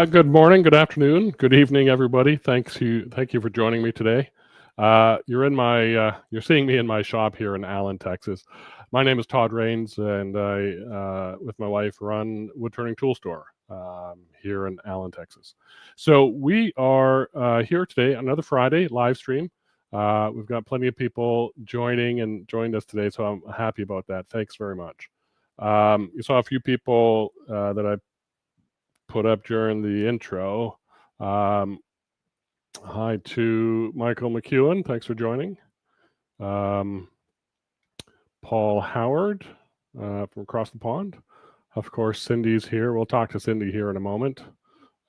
Good morning, good afternoon, good evening, everybody. Thank you for joining me today. You're seeing me in my shop here in Allen, Texas. My name is Todd Rains, and I, with my wife, run Woodturning Tool Store here in Allen, Texas. So we are here today, another Friday live stream. We've got plenty of people joined us today, so I'm happy about that. Thanks very much. You saw a few people that I put up during the intro. Hi to Michael McEwen. Thanks for joining. Paul Howard from across the pond. Of course, Cindy's here. We'll talk to Cindy here in a moment.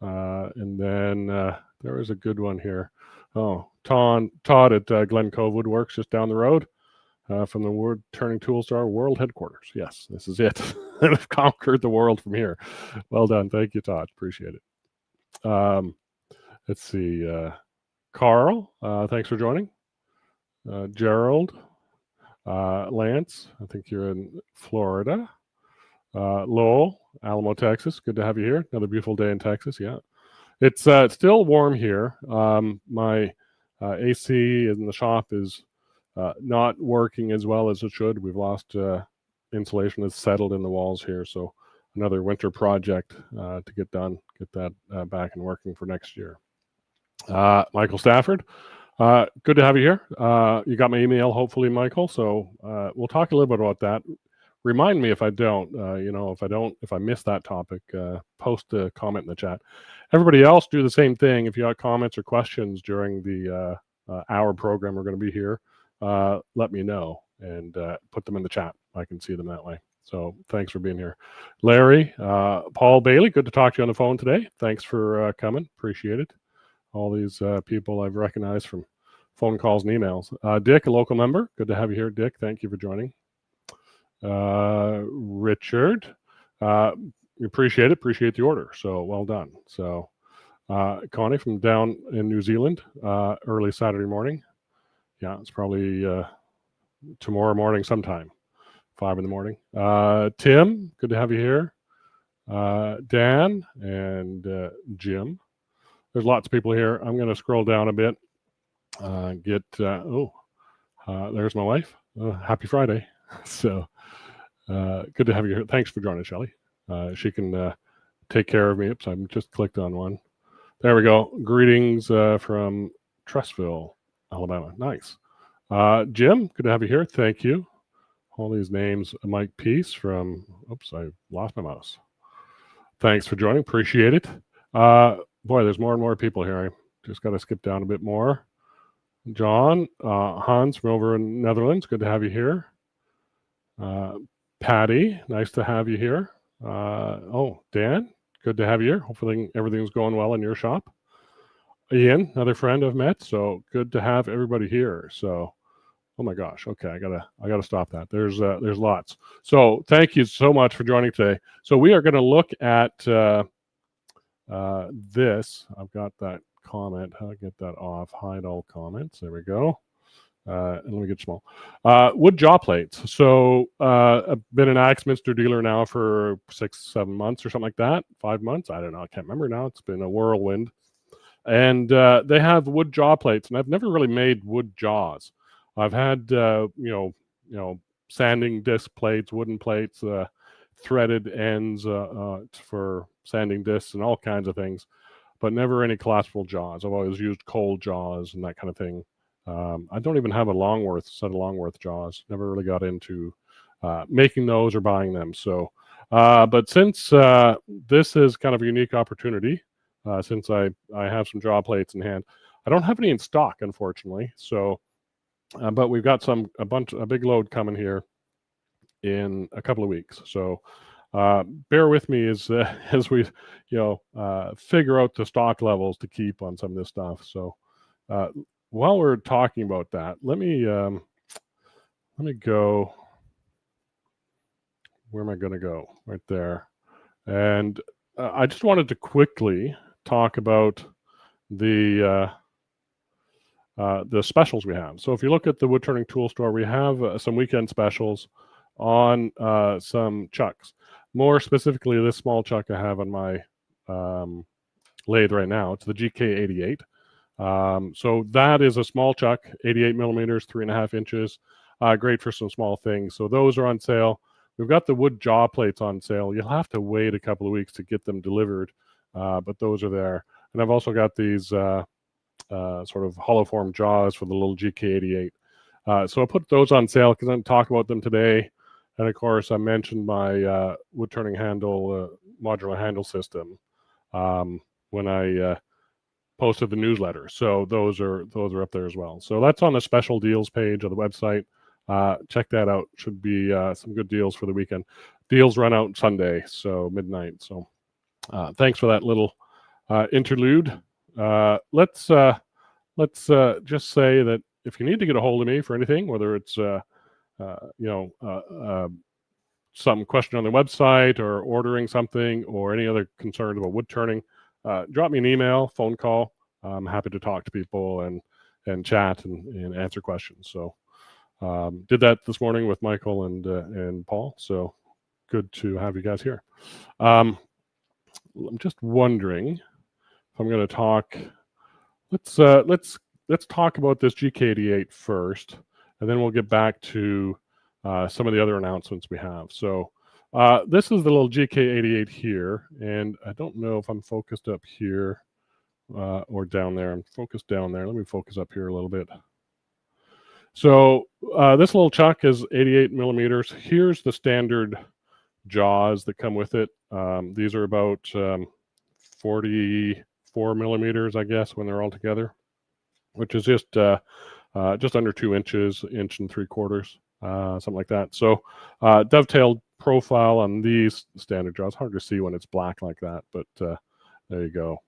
And then there was a good one here. Oh, Todd at Glen Cove Woodworks just down the road from the Woodturning Tool Store World Headquarters. Yes, this is it. I've conquered the world from here. Well done. Thank you, Todd. Appreciate it. Let's see. Carl, thanks for joining. Gerald, Lance, I think you're in Florida. Lowell, Alamo, Texas. Good to have you here. Another beautiful day in Texas. Yeah. It's still warm here. My AC in the shop is not working as well as it should. We've lost insulation is settled in the walls here, so another winter project to get done, get that back and working for next year. Michael Stafford, good to have you here. You got my email, hopefully, Michael, so we'll talk a little bit about that. Remind me if I don't, if I miss that topic, post a comment in the chat. Everybody else, do the same thing. If you got comments or questions during the hour program we're going to be here, let me know and put them in the chat. I can see them that way. So thanks for being here. Larry, Paul Bailey, good to talk to you on the phone today. Thanks for coming. Appreciate it. All these people I've recognized from phone calls and emails. Dick, a local member. Good to have you here, Dick. Thank you for joining. Richard, appreciate it. Appreciate the order. So well done. So Connie from down in New Zealand, early Saturday morning. Yeah, it's probably tomorrow morning sometime, 5 in the morning. Tim, good to have you here. Dan and Jim. There's lots of people here. I'm going to scroll down a bit. There's my wife. Happy Friday. So good to have you here. Thanks for joining, Shelley. She can take care of me. Oops, I just clicked on one. There we go. Greetings from Trussville, Alabama. Nice. Jim, good to have you here. Thank you. All these names. Mike Peace from, oops, I lost my mouse. Thanks for joining. Appreciate it. Boy, there's more and more people here. I just got to skip down a bit more. John, Hans from over in Netherlands. Good to have you here. Patty, nice to have you here. Dan, good to have you here. Hopefully everything's going well in your shop. Ian, another friend I've met. So good to have everybody here. So, oh my gosh. Okay, I gotta stop that. There's lots. So thank you so much for joining today. So we are going to look at this. I've got that comment. How do I get that off? Hide all comments. There we go. And let me get small. Wood jaw plates. So I've been an Axminster dealer now for 6-7 months or something like that. 5 months. I don't know. I can't remember now. It's been a whirlwind. And they have wood jaw plates, and I've never really made wood jaws. I've had sanding disc plates, wooden plates, threaded ends for sanding discs and all kinds of things, but never any collapsible jaws. I've always used cold jaws and that kind of thing. I don't even have a set of Longworth jaws. Never really got into making those or buying them. So, but since this is kind of a unique opportunity, since I have some jaw plates in hand, I don't have any in stock, unfortunately. So, but we've got a big load coming here in a couple of weeks. So, bear with me as we figure out the stock levels to keep on some of this stuff. So, while we're talking about that, let me go. Where am I going to go? Right there. And I just wanted to quickly talk about the specials we have. So if you look at the wood turning tool store, we have some weekend specials on some chucks. More specifically, this small chuck I have on my lathe right now. It's the GK88. So that is a small chuck, 88 millimeters, 3.5 inches. Great for some small things. So those are on sale. We've got the wood jaw plates on sale. You'll have to wait a couple of weeks to get them delivered, but those are there. And I've also got these sort of hollow form jaws for the little GK88. So I put those on sale because I'm going to talk about them today. And of course, I mentioned my wood turning handle, modular handle system when I posted the newsletter. So those are up there as well. So that's on the special deals page of the website. Check that out. Should be some good deals for the weekend. Deals run out Sunday, so midnight. So thanks for that little interlude. Let's just say that if you need to get a hold of me for anything, whether it's some question on the website or ordering something or any other concerns about wood turning, drop me an email, phone call. I'm happy to talk to people and chat and answer questions. So did that this morning with Michael and Paul. So good to have you guys here. I'm just wondering if I'm going to talk. Let's talk about this GK88 first, and then we'll get back to some of the other announcements we have. So this is the little GK88 here, and I don't know if I'm focused up here or down there. I'm focused down there. Let me focus up here a little bit. So this little chuck is 88 millimeters. Here's the standard jaws that come with it. These are about 44 millimeters, I guess, when they're all together, which is just under 2 inches, 1.75 inches, something like that. So dovetailed profile on these standard jaws. Hard to see when it's black like that, but there you go.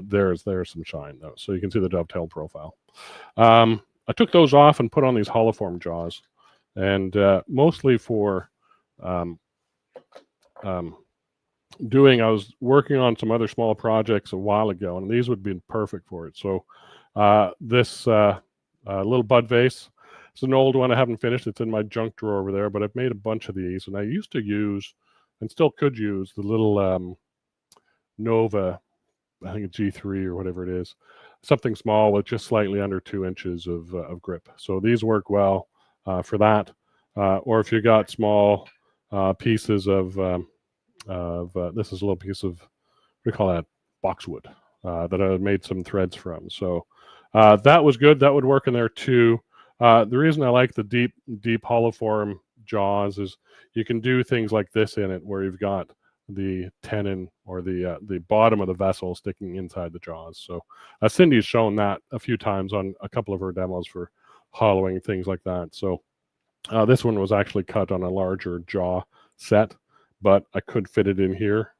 There's some shine though, so you can see the dovetailed profile. I took those off and put on these hollow form jaws, and mostly for I was working on some other small projects a while ago, and these would be perfect for it. So this little bud vase, it's an old one. I haven't finished. It's in my junk drawer over there, but I've made a bunch of these, and I used to use, and still could use, the little Nova, I think it's G3 or whatever it is, something small with just slightly under 2 inches of grip. So these work well for that. Or if you got small pieces of this is a little piece of, what do you call that, boxwood that I made some threads from. So that was good. That would work in there too. The reason I like the deep hollow form jaws is you can do things like this in it, where you've got the tenon or the bottom of the vessel sticking inside the jaws. So Cindy's shown that a few times on a couple of her demos for hollowing, things like that. So this one was actually cut on a larger jaw set, but I could fit it in here.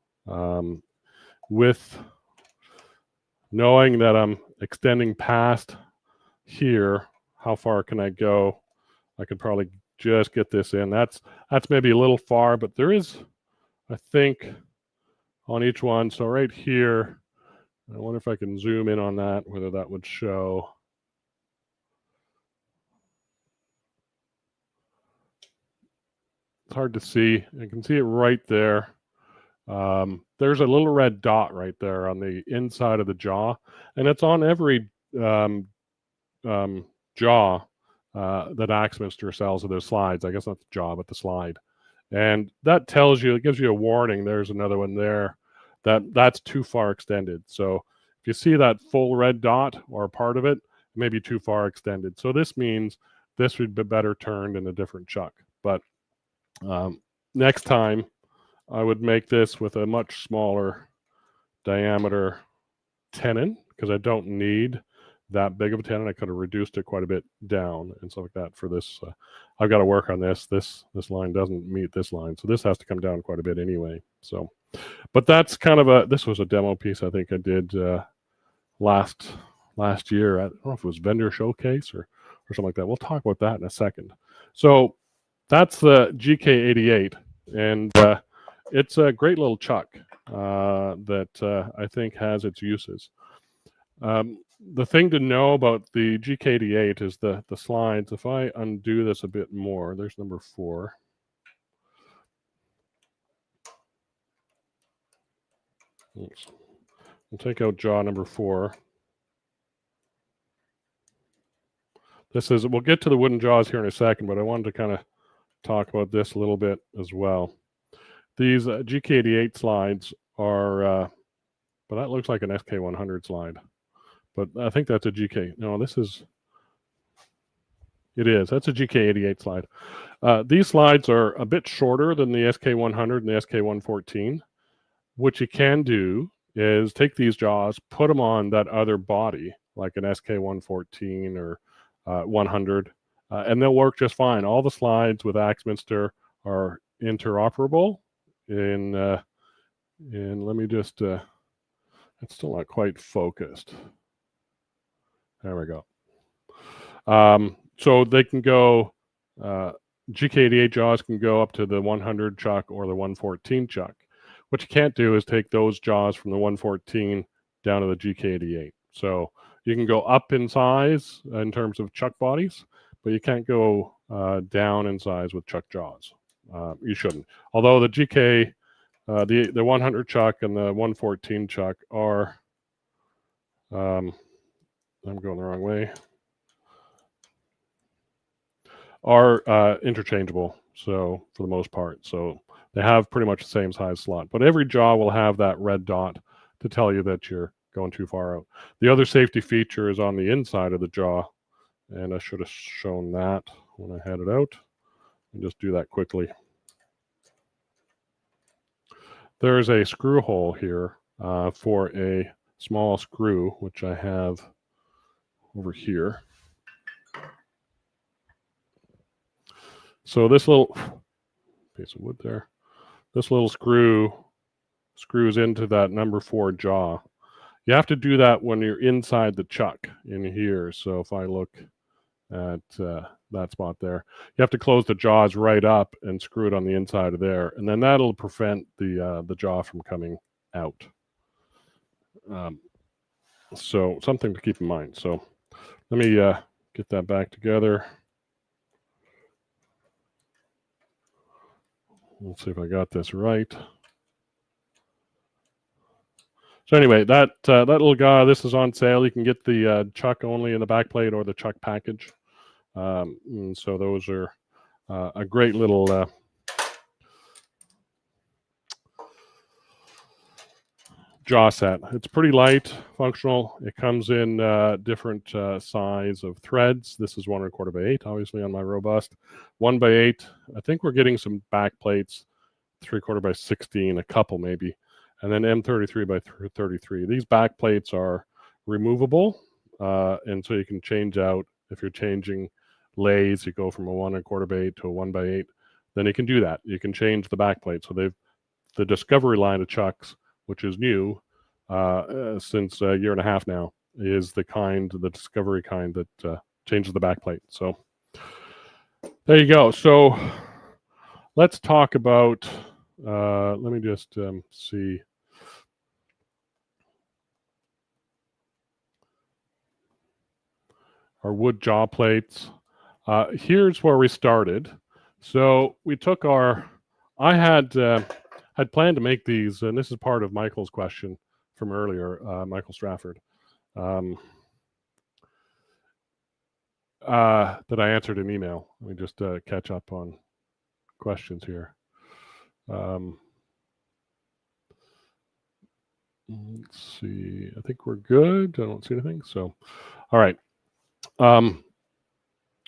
With knowing that I'm extending past here, how far can I go? I could probably just get this in. That's maybe a little far, but there is, I think, on each one. So right here, I wonder if I can zoom in on that, whether that would show. It's hard to see. I can see it right there. There's a little red dot right there on the inside of the jaw, and it's on every jaw that Axminster sells of their slides. I guess not the jaw, but the slide. And that tells you, it gives you a warning. There's another one there that's too far extended. So if you see that full red dot or part of it, it may be too far extended. So this means this would be better turned in a different chuck. But next time, I would make this with a much smaller diameter tenon, because I don't need that big of a tenon. I could have reduced it quite a bit down and stuff like that for this. I've got to work on this. This line doesn't meet this line, so this has to come down quite a bit anyway. So, but that's kind of this was a demo piece I think I did last year. I don't know if it was Vendor Showcase or something like that. We'll talk about that in a second. So that's the GK88, and it's a great little chuck that I think has its uses. The thing to know about the GK88 is the slides. If I undo this a bit more, there's number 4. Oops. We'll take out jaw number 4. This is, we'll get to the wooden jaws here in a second, but I wanted to kind of talk about this a little bit as well. These GK88 slides are, but that looks like an SK100 slide. But I think that's a GK. No, this is, it is. That's a GK88 slide. These slides are a bit shorter than the SK100 and the SK114. What you can do is take these jaws, put them on that other body, like an SK114 or 100, and they'll work just fine. All the slides with Axminster are interoperable. And let me just, it's still not quite focused. There we go. So they can go, GK88 jaws can go up to the 100 chuck or the 114 chuck. What you can't do is take those jaws from the 114 down to the GK88. So you can go up in size in terms of chuck bodies, but you can't go down in size with chuck jaws. You shouldn't. Although the GK, the 100 chuck and the 114 chuck are, I'm going the wrong way, are interchangeable, so for the most part. So they have pretty much the same size slot, but every jaw will have that red dot to tell you that you're going too far out. The other safety feature is on the inside of the jaw, and I should have shown that when I had it out. I'll just do that quickly. There's a screw hole here for a small screw, which I have over here. So this little piece of wood there, this little screw screws into that number 4 jaw. You have to do that when you're inside the chuck in here. So if I look at that spot there, you have to close the jaws right up and screw it on the inside of there, and then that'll prevent the jaw from coming out. So something to keep in mind. So let me get that back together. Let's see if I got this right. So anyway, that little guy, this is on sale. You can get the chuck only in the back plate or the chuck package. And so those are a great little jaw set. It's pretty light, functional. It comes in different size of threads. This is 1 1/4 by 8, obviously on my robust. 1 by 8. I think we're getting some back plates, 3/4 by 16, a couple maybe, and then M33 by 33. These back plates are removable, and so you can change out if you're changing lays. You go from a 1 1/4 by 8 to a 1 by 8. Then you can do that. You can change the back plate. So the Discovery line of chucks, which is new since a year and a half now, is the Discovery kind that changes the backplate. So there you go. So let's talk about, let me just see. Our wood jaw plates. Here's where we started. So we took I had planned to make these, and this is part of Michael's question from earlier, Michael Strafford. that I answered an email. Let me just catch up on questions here. Let's see. I think we're good. I don't see anything. So, all right. What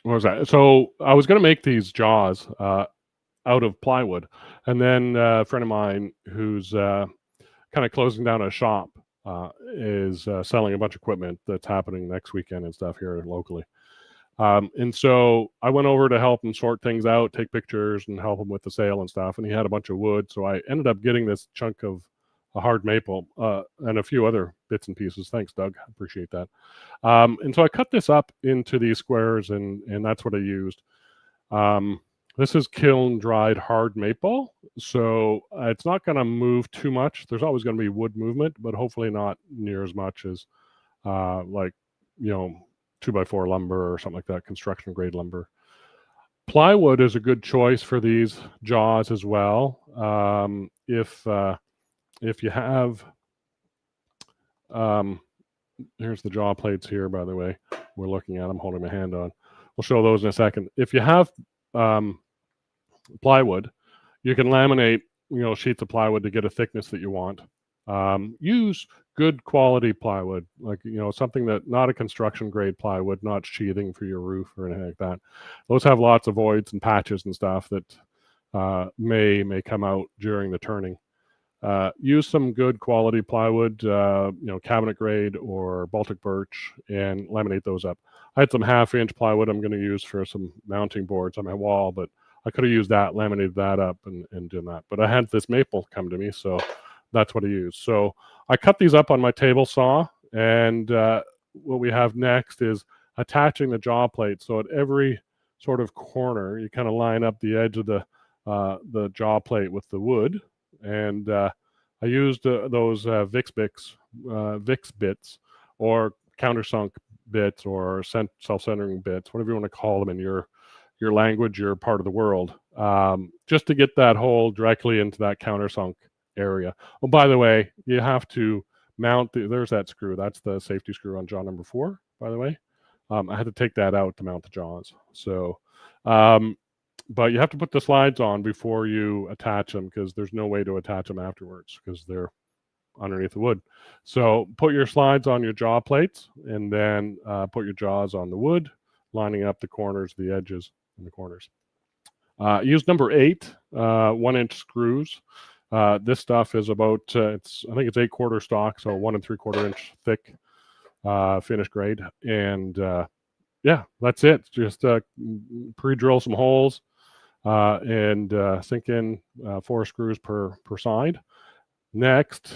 was that? So I was going to make these jaws out of plywood, and then a friend of mine who's kind of closing down a shop is selling a bunch of equipment that's happening next weekend and stuff here locally. And so I went over to help him sort things out, take pictures, and help him with the sale and stuff. And he had a bunch of wood, so I ended up getting this chunk of a hard maple and a few other bits and pieces. Thanks, Doug. I appreciate that. And so I cut this up into these squares, and that's what I used. This is kiln dried hard maple, so it's not going to move too much. There's always going to be wood movement, but hopefully not near as much as like, 2x4 lumber or something like that, construction grade lumber. Plywood is a good choice for these jaws as well. If you have, here's the jaw plates here, by the way, we're looking at them, holding my hand on. We'll show those in a second. If you have plywood, you can laminate, sheets of plywood to get a thickness that you want. Use good quality plywood, like, something that not a construction grade plywood, not sheathing for your roof or anything like that. Those have lots of voids and patches and stuff that may come out during the turning. Use some good quality plywood, cabinet grade or Baltic birch, and laminate those up. I had some 1/2-inch plywood I'm going to use for some mounting boards on my wall, but I could have used that, laminated that up and done that. But I had this maple come to me, so that's what I used. So I cut these up on my table saw, and what we have next is attaching the jaw plate. So at every sort of corner, you kind of line up the edge of the jaw plate with the wood. And I used those VIX bits or countersunk bits or self-centering bits, whatever you want to call them in your language, your part of the world, just to get that hole directly into that countersunk area. Oh, by the way, you have to mount there's that screw. That's the safety screw on jaw number 4, by the way. I had to take that out to mount the jaws. So, but you have to put the slides on before you attach them, because there's no way to attach them afterwards because they're underneath the wood. So put your slides on your jaw plates, and then put your jaws on the wood, lining up the corners, the edges, and the corners. Use number 8 1-inch screws. This stuff is about I think it's 8/4 stock, so 1 3/4 inch thick, finish grade, and yeah, that's it. Just pre-drill some holes and sink in 4 screws per side. Next,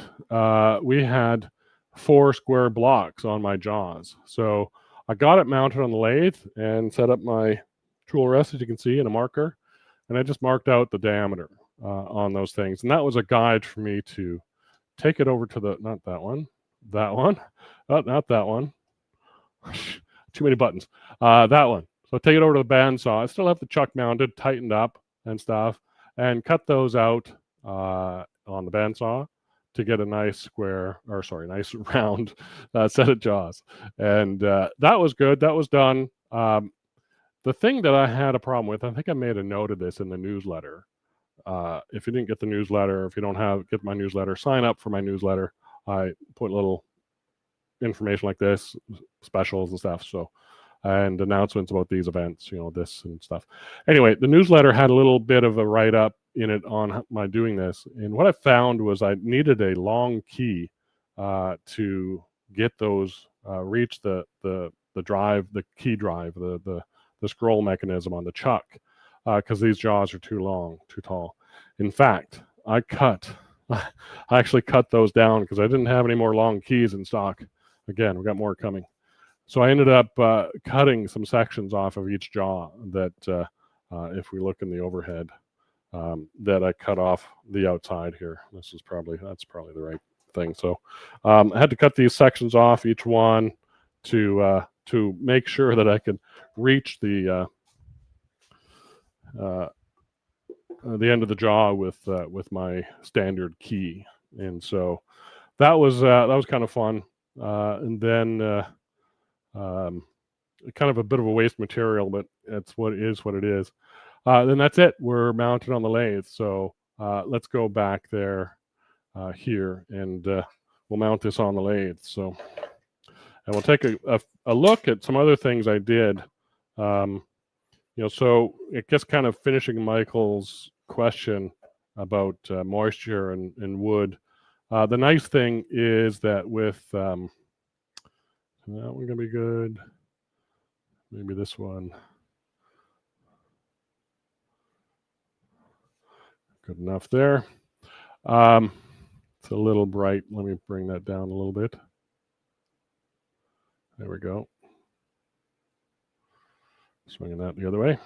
we had 4 square blocks on my jaws, so I got it mounted on the lathe and set up my tool rest, as you can see, in a marker, and I just marked out the diameter on those things. And that was a guide for me to take it over to not that one, not that one, too many buttons, that one. So take it over to the bandsaw. I still have the chuck mounted, tightened up and stuff, and cut those out on the bandsaw to get a nice nice round set of jaws. And that was good. That was done. The thing that I had a problem with, I think I made a note of this in the newsletter. If you didn't get the newsletter, if you don't get my newsletter, sign up for my newsletter. I put little information like this, specials and stuff, and announcements about these events, this and stuff. Anyway, the newsletter had a little bit of a write-up in it on my doing this, and what I found was I needed a long key to get those reach the drive, the key drive, the scroll mechanism on the chuck, because these jaws are too long, too tall. In fact, I actually cut those down because I didn't have any more long keys in stock. Again, we got more coming. So I ended up cutting some sections off of each jaw that, if we look in the overhead, that I cut off the outside here. That's probably the right thing. So I had to cut these sections off, each one, to make sure that I could reach the end of the jaw with my standard key. And so that was kind of fun. And then kind of a bit of a waste material, but it's what it is. Then that's it. We're mounted on the lathe. So let's go back there here, and we'll mount this on the lathe. So, and we'll take a look at some other things I did. So it gets kind of finishing Michael's question about moisture and wood. The nice thing is that with that one gonna be good. Maybe this one. Good enough there. It's a little bright. Let me bring that down a little bit. There we go. Swinging that the other way.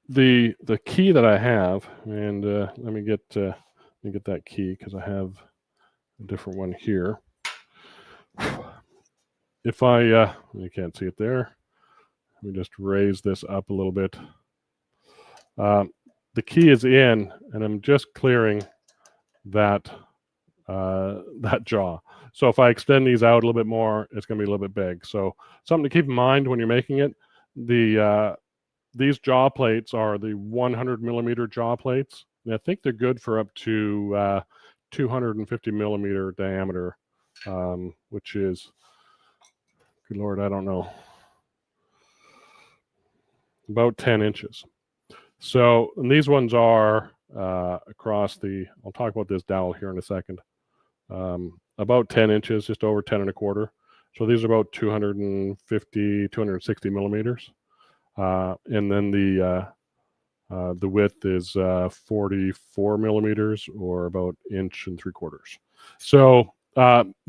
The key that I have, and let me get that key because I have a different one here. If you can't see it there, let me just raise this up a little bit. The key is in, and I'm just clearing that jaw. So if I extend these out a little bit more, it's going to be a little bit big. So something to keep in mind when you're making it. These jaw plates are the 100 millimeter jaw plates. And I think they're good for up to 250 millimeter diameter, which is, good Lord, I don't know, about 10 inches. So, and these ones are across I'll talk about this dowel here in a second, about 10 inches, just over 10 and a quarter. So these are about 250, 260 millimeters. And then the width is 44 millimeters, or about 1 3/4 inches. So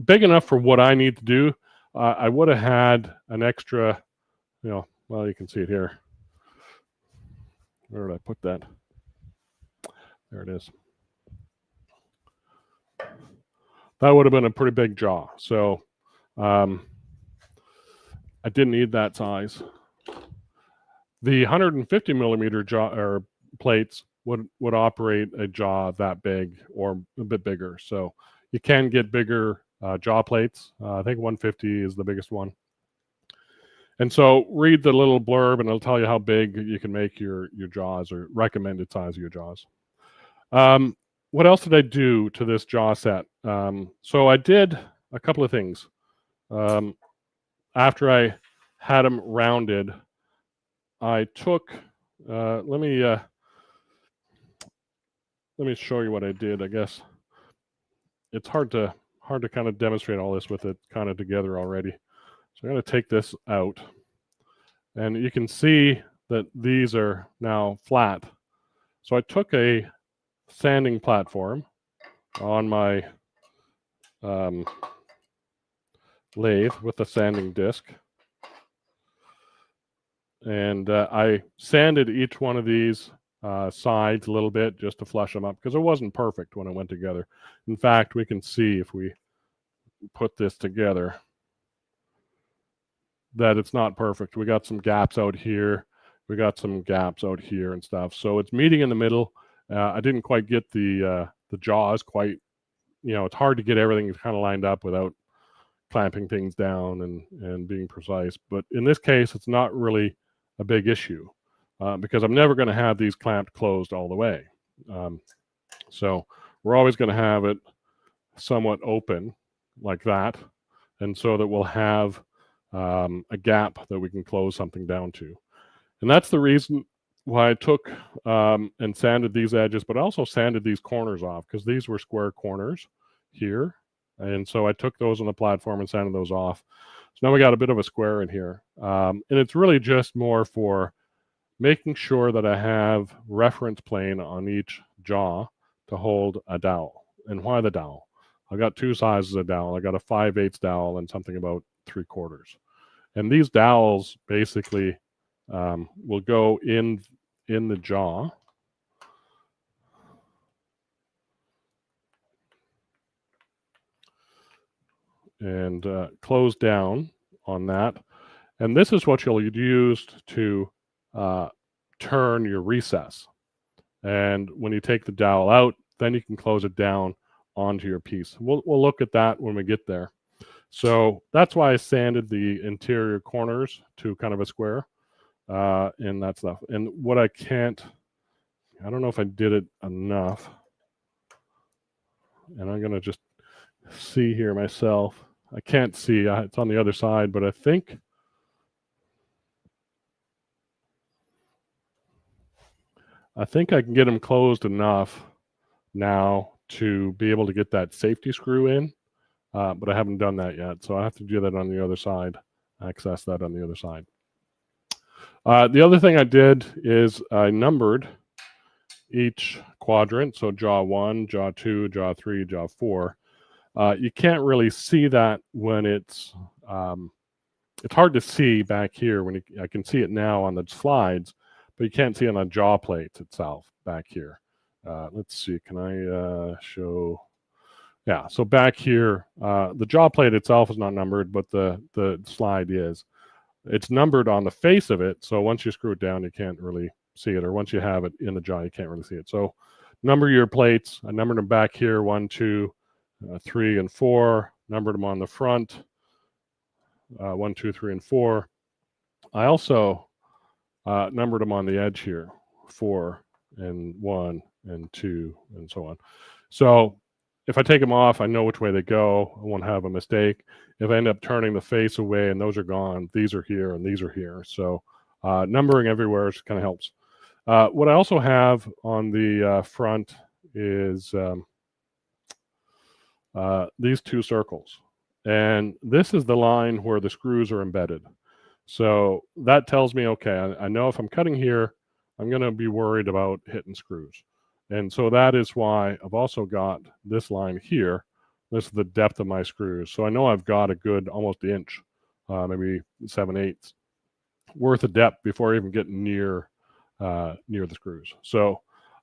big enough for what I need to do. I would have had an extra, well, you can see it here. Where did I put that? There it is. That would have been a pretty big jaw. So I didn't need that size. The 150 millimeter jaw or plates would operate a jaw that big or a bit bigger. So you can get bigger jaw plates. I think 150 is the biggest one. And so read the little blurb, and it'll tell you how big you can make your jaws, or recommended size of your jaws. What else did I do to this jaw set? So I did a couple of things. After I had them rounded, I took, let me show you what I did. I guess it's hard to kind of demonstrate all this with it kind of together already. So I'm going to take this out, and you can see that these are now flat. So I took a sanding platform on my lathe with a sanding disc, and I sanded each one of these sides a little bit just to flush them up, because it wasn't perfect when it went together. In fact, we can see if we put this together that it's not perfect. We got some gaps out here, we got some gaps out here and stuff. So it's meeting in the middle. I didn't quite get the jaws quite, it's hard to get everything kind of lined up without clamping things down and being precise. But in this case, it's not really a big issue because I'm never going to have these clamped closed all the way. So we're always going to have it somewhat open like that, and so that we'll have a gap that we can close something down to. And that's the reason why I took and sanded these edges, but also sanded these corners off, because these were square corners here. And so I took those on the platform and sanded those off. So now we got a bit of a square in here. And it's really just more for making sure that I have reference plane on each jaw to hold a dowel. And why the dowel? I got two sizes of dowel. I got a 5/8 dowel and something about 3/4. And these dowels basically will go in the jaw. And close down on that. And this is what you'll use to turn your recess. And when you take the dowel out, then you can close it down onto your piece. We'll look at that when we get there. So that's why I sanded the interior corners to kind of a square and that stuff. And what I don't know if I did it enough. And I'm going to just see here myself. I can't see. It's on the other side, but I think I can get them closed enough now to be able to get that safety screw in, but I haven't done that yet. So I have to do that on the other side, access that on the other side. The other thing I did is I numbered each quadrant. So jaw 1, jaw 2, jaw 3, jaw 4. You can't really see that when it's hard to see back here when I can see it now on the slides, but you can't see it on the jaw plates itself back here. Let's see, can I show? Yeah, so back here, the jaw plate itself is not numbered, but the slide is. It's numbered on the face of it, so once you screw it down, you can't really see it, or once you have it in the jaw, you can't really see it. So number your plates. I numbered them back here, 1, 2, 3, and 4. Numbered them on the front, 1, 2, 3, and 4. I also numbered them on the edge here, 4 and 1 and 2 and so on. So if I take them off, I know which way they go. I won't have a mistake. If I end up turning the face away and those are gone, these are here and these are here. So numbering everywhere kind of helps. What I also have on the front is these 2 circles. And this is the line where the screws are embedded. So that tells me, okay, I know if I'm cutting here, I'm going to be worried about hitting screws. And so that is why I've also got this line here. This is the depth of my screws. So I know I've got a good almost inch, maybe 7/8 worth of depth before I even get near the screws. So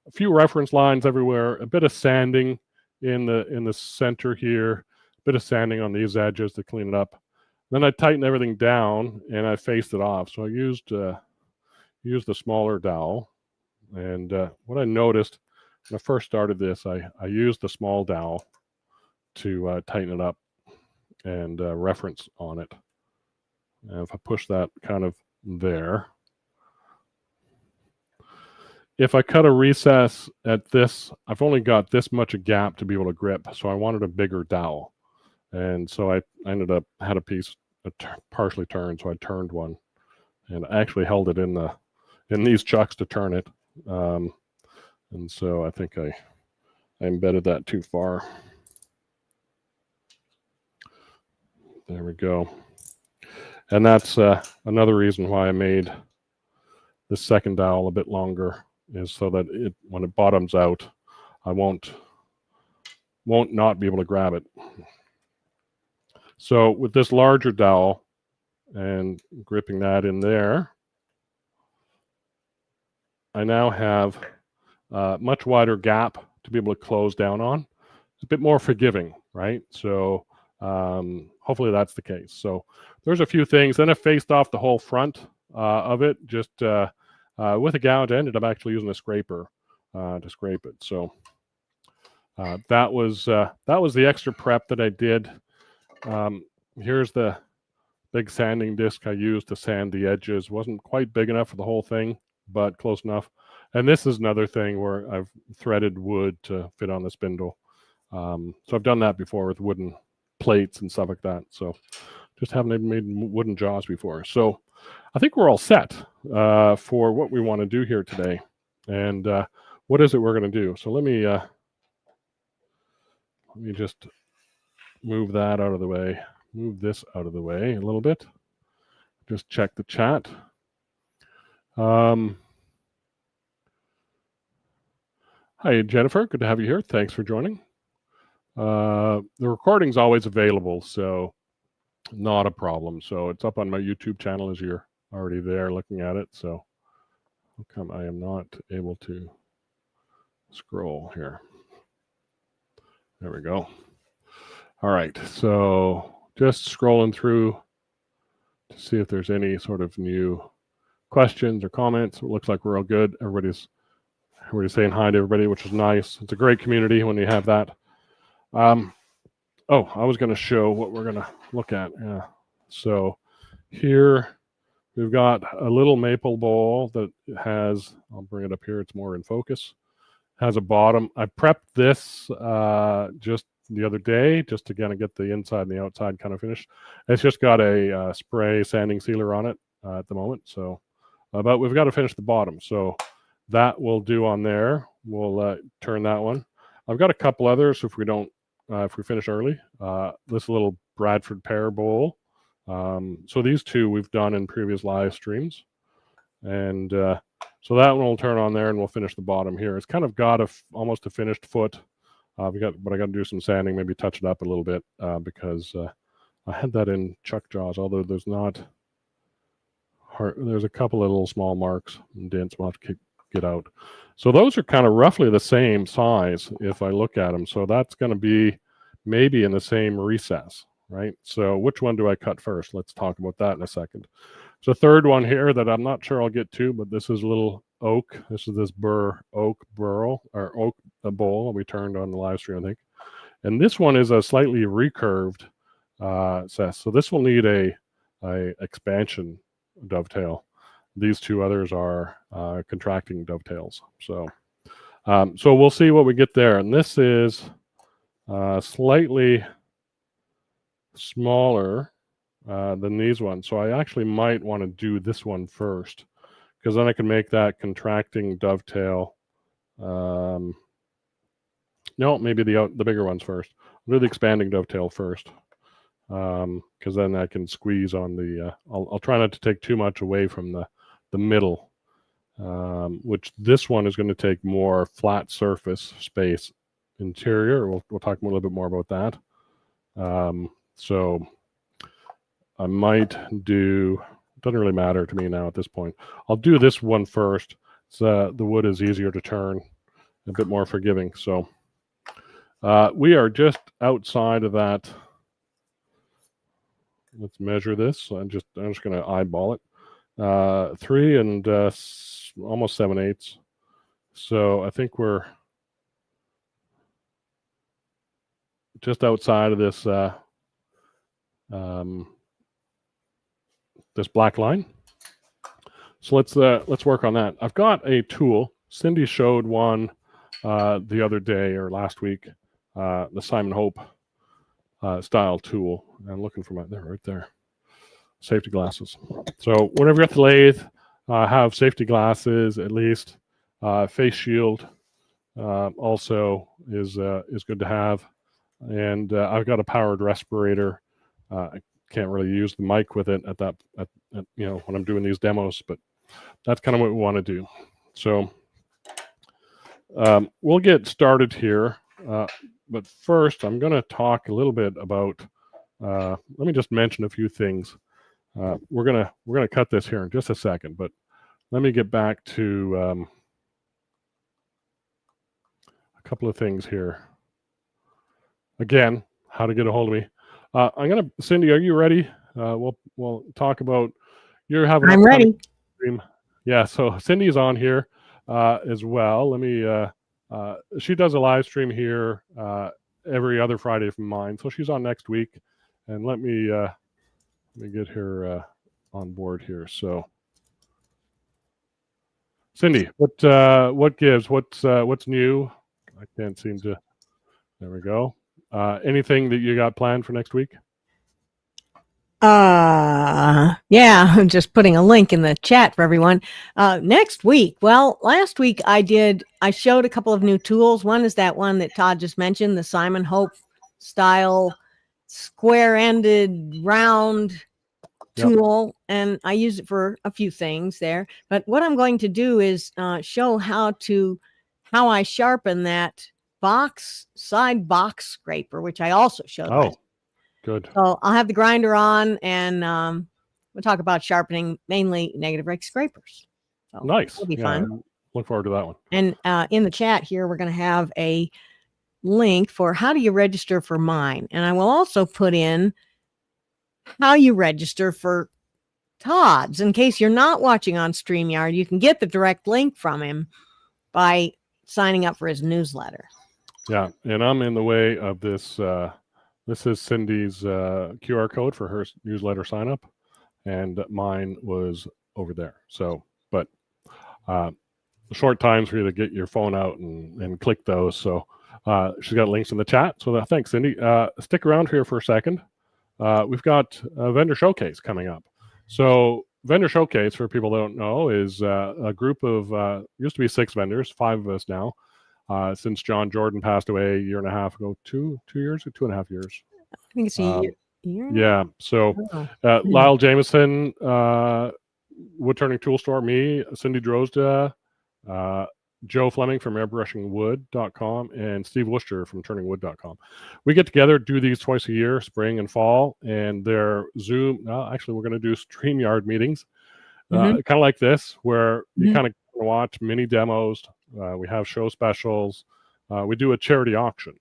a few reference lines everywhere, a bit of sanding in the center here, a bit of sanding on these edges to clean it up. Then I tightened everything down and I faced it off. So I used the smaller dowel. And what I noticed when I first started this, I used the small dowel to tighten it up and reference on it. And if I push that kind of there, if I cut a recess at this, I've only got this much a gap to be able to grip. So I wanted a bigger dowel. And so I ended up, had a piece partially turned. So I turned one and I actually held it in these chucks to turn it. And so I think I embedded that too far. There we go. And that's another reason why I made the second dowel a bit longer, is so that when it bottoms out, I won't not be able to grab it. So with this larger dowel and gripping that in there, I now have a much wider gap to be able to close down on. It's a bit more forgiving, right? So hopefully that's the case. So there's a few things. Then I faced off the whole front of it, just with a gouge. I ended up actually using a scraper to scrape it. So that was the extra prep that I did. Here's the big sanding disc I used to sand the edges. Wasn't quite big enough for the whole thing, but close enough. And this is another thing where I've threaded wood to fit on the spindle. So I've done that before with wooden plates and stuff like that. So just haven't made wooden jaws before. So I think we're all set for what we want to do here today. And what is it we're going to do? So let me just move that out of the way. Move this out of the way a little bit. Just check the chat. Hi, Jennifer. Good to have you here. Thanks for joining. The recording's always available, so not a problem. So it's up on my YouTube channel as you're already there looking at it. So how come I am not able to scroll here? There we go. All right. So just scrolling through to see if there's any sort of new questions or comments. It looks like we're all good. Everybody's saying hi to everybody, which is nice. It's a great community when you have that. Oh, I was going to show what we're going to look at. Yeah. So here we've got a little maple bowl that has, I'll bring it up here, it's more in focus, has a bottom. I prepped this just the other day just to kind of get the inside and the outside kind of finished. It's just got a spray sanding sealer on it at the moment. So, but we've got to finish the bottom. So that will do on there. We'll turn that one. I've got a couple others if we don't, if we finish early. This little Bradford pear bowl. So these two we've done in previous live streams. And so that one will turn on there and we'll finish the bottom here. It's kind of got almost a finished foot. But I got to do some sanding, maybe touch it up a little bit because I had that in chuck jaws, although there's not hard, there's a couple of little small marks and dents we'll have to get out. So those are kind of roughly the same size if I look at them. So that's going to be maybe in the same recess, right? So which one do I cut first? Let's talk about that in a second. So third one here that I'm not sure I'll get to, but this is a little oak. This is this oak bowl we turned on the live stream, I think. And this one is a slightly recurved cess. So this will need a expansion dovetail. These two others are contracting dovetails. So so we'll see what we get there. And this is slightly smaller than these ones. So I actually might want to do this one first because then I can make that contracting dovetail. No, maybe the bigger ones first. I'll do the expanding dovetail first because then I can squeeze on the, I'll try not to take too much away from the middle, which this one is going to take more flat surface space interior. We'll talk a little bit more about that. So I might do, doesn't really matter to me now at this point. I'll do this one first. The wood is easier to turn, a bit more forgiving. So we are just outside of that. Let's measure this. I'm just going to eyeball it. 3 and almost 7/8. So I think we're just outside of this this black line. So let's work on that. I've got a tool. Cindy showed one the other day or last week, the Simon Hope style tool. I'm looking for right there. Safety glasses. So whenever you're at the lathe, have safety glasses at least. Face shield also is good to have. And I've got a powered respirator. I can't really use the mic with it at you know, when I'm doing these demos, but that's kind of what we want to do. So we'll get started here. But first, I'm going to talk a little bit about. Let me just mention a few things. We're gonna cut this here in just a second, but let me get back to a couple of things here. Again, how to get a hold of me. Cindy, are you ready? We'll talk about you're having. I'm ready. Stream. Yeah, so Cindy's on here as well. Let me. She does a live stream here every other Friday from mine, so she's on next week. And let me get her on board here. So, Cindy, what gives? What's new? I can't seem to. There we go. Anything that you got planned for next week? Yeah, I'm just putting a link in the chat for everyone. Next week, well, last week I showed a couple of new tools. One is that one that Todd just mentioned, the Simon Hope style square-ended round tool, and I use it for a few things there. But what I'm going to do is show how I sharpen that side box scraper, which I also showed. Oh, good. So I'll have the grinder on, and we'll talk about sharpening mainly negative rake scrapers. So nice. It'll be fun. Look forward to that one. And in the chat here, we're going to have a link for how do you register for mine, and I will also put in how you register for Todd's. In case you're not watching on StreamYard, you can get the direct link from him by signing up for his newsletter. Yeah, and I'm in the way of this This is Cindy's QR code for her newsletter sign up, and mine was over there. So, but short times for you to get your phone out and click those. So she's got links in the chat. So thanks, Cindy. Stick around here for a second. We've got a vendor showcase coming up. So vendor showcase, for people that don't know, is a group of, used to be 6 vendors, 5 of us now, since John Jordan passed away a year and a half ago, 2 years or 2.5 years. I think it's a year. Yeah. So Oh. Lyle Jameson, Woodturning Tool Store, me, Cindy Drozda, Joe Fleming from airbrushingwood.com, and Steve Worcester from turningwood.com. We get together, do these twice a year, spring and fall, and they're Zoom. Actually, we're going to do StreamYard meetings, kind of like this, where you kind of watch mini demos. We have show specials. We do a charity auction.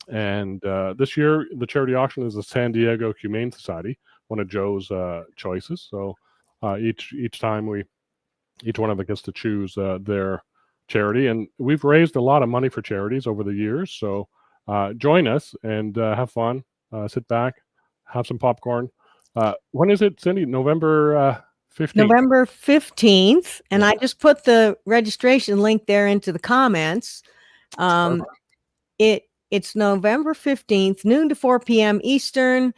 And this year, the charity auction is the San Diego Humane Society, one of Joe's choices. So each time each one of us gets to choose their charity, and we've raised a lot of money for charities over the years. So join us and have fun. Sit back, have some popcorn. When is it, Cindy? November 15th. November 15th, and I just put the registration link there into the comments. It's November 15th, noon to 4 p.m. Eastern,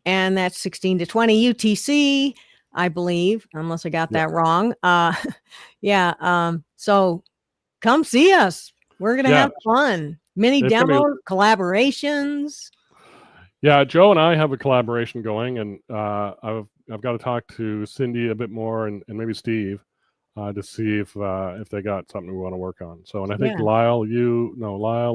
and that's 16 to 20 UTC, I believe, unless I got that wrong. So come see us. We're going to have fun. Mini demos, collaborations. Yeah, Joe and I have a collaboration going, and I've got to talk to Cindy a bit more, and maybe Steve, to see if they got something we want to work on. So, and I think Lyle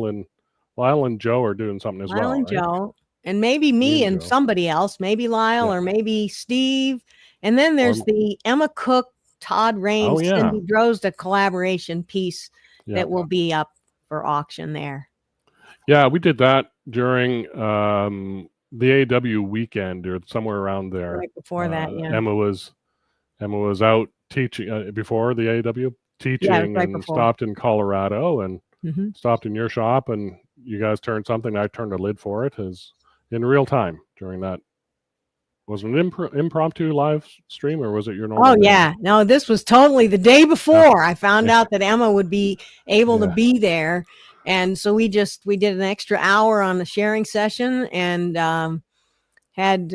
and Joe are doing something as well. Lyle and Joe, and maybe me and somebody else, maybe Lyle or maybe Steve. And then there's the Emma Cook, Todd Raines, Cindy Drozda collaboration piece that will be up for auction there. Yeah, we did that during the AW weekend or somewhere around there. Right before that, Emma was out teaching before the AW teaching, and stopped in Colorado and stopped in your shop, and you guys turned something. I turned a lid for it as in real time during that. Was it an impromptu live stream, or was it your normal? Oh, yeah. No, this was totally the day before. I found out that Emma would be able to be there. And so we did an extra hour on the sharing session, and had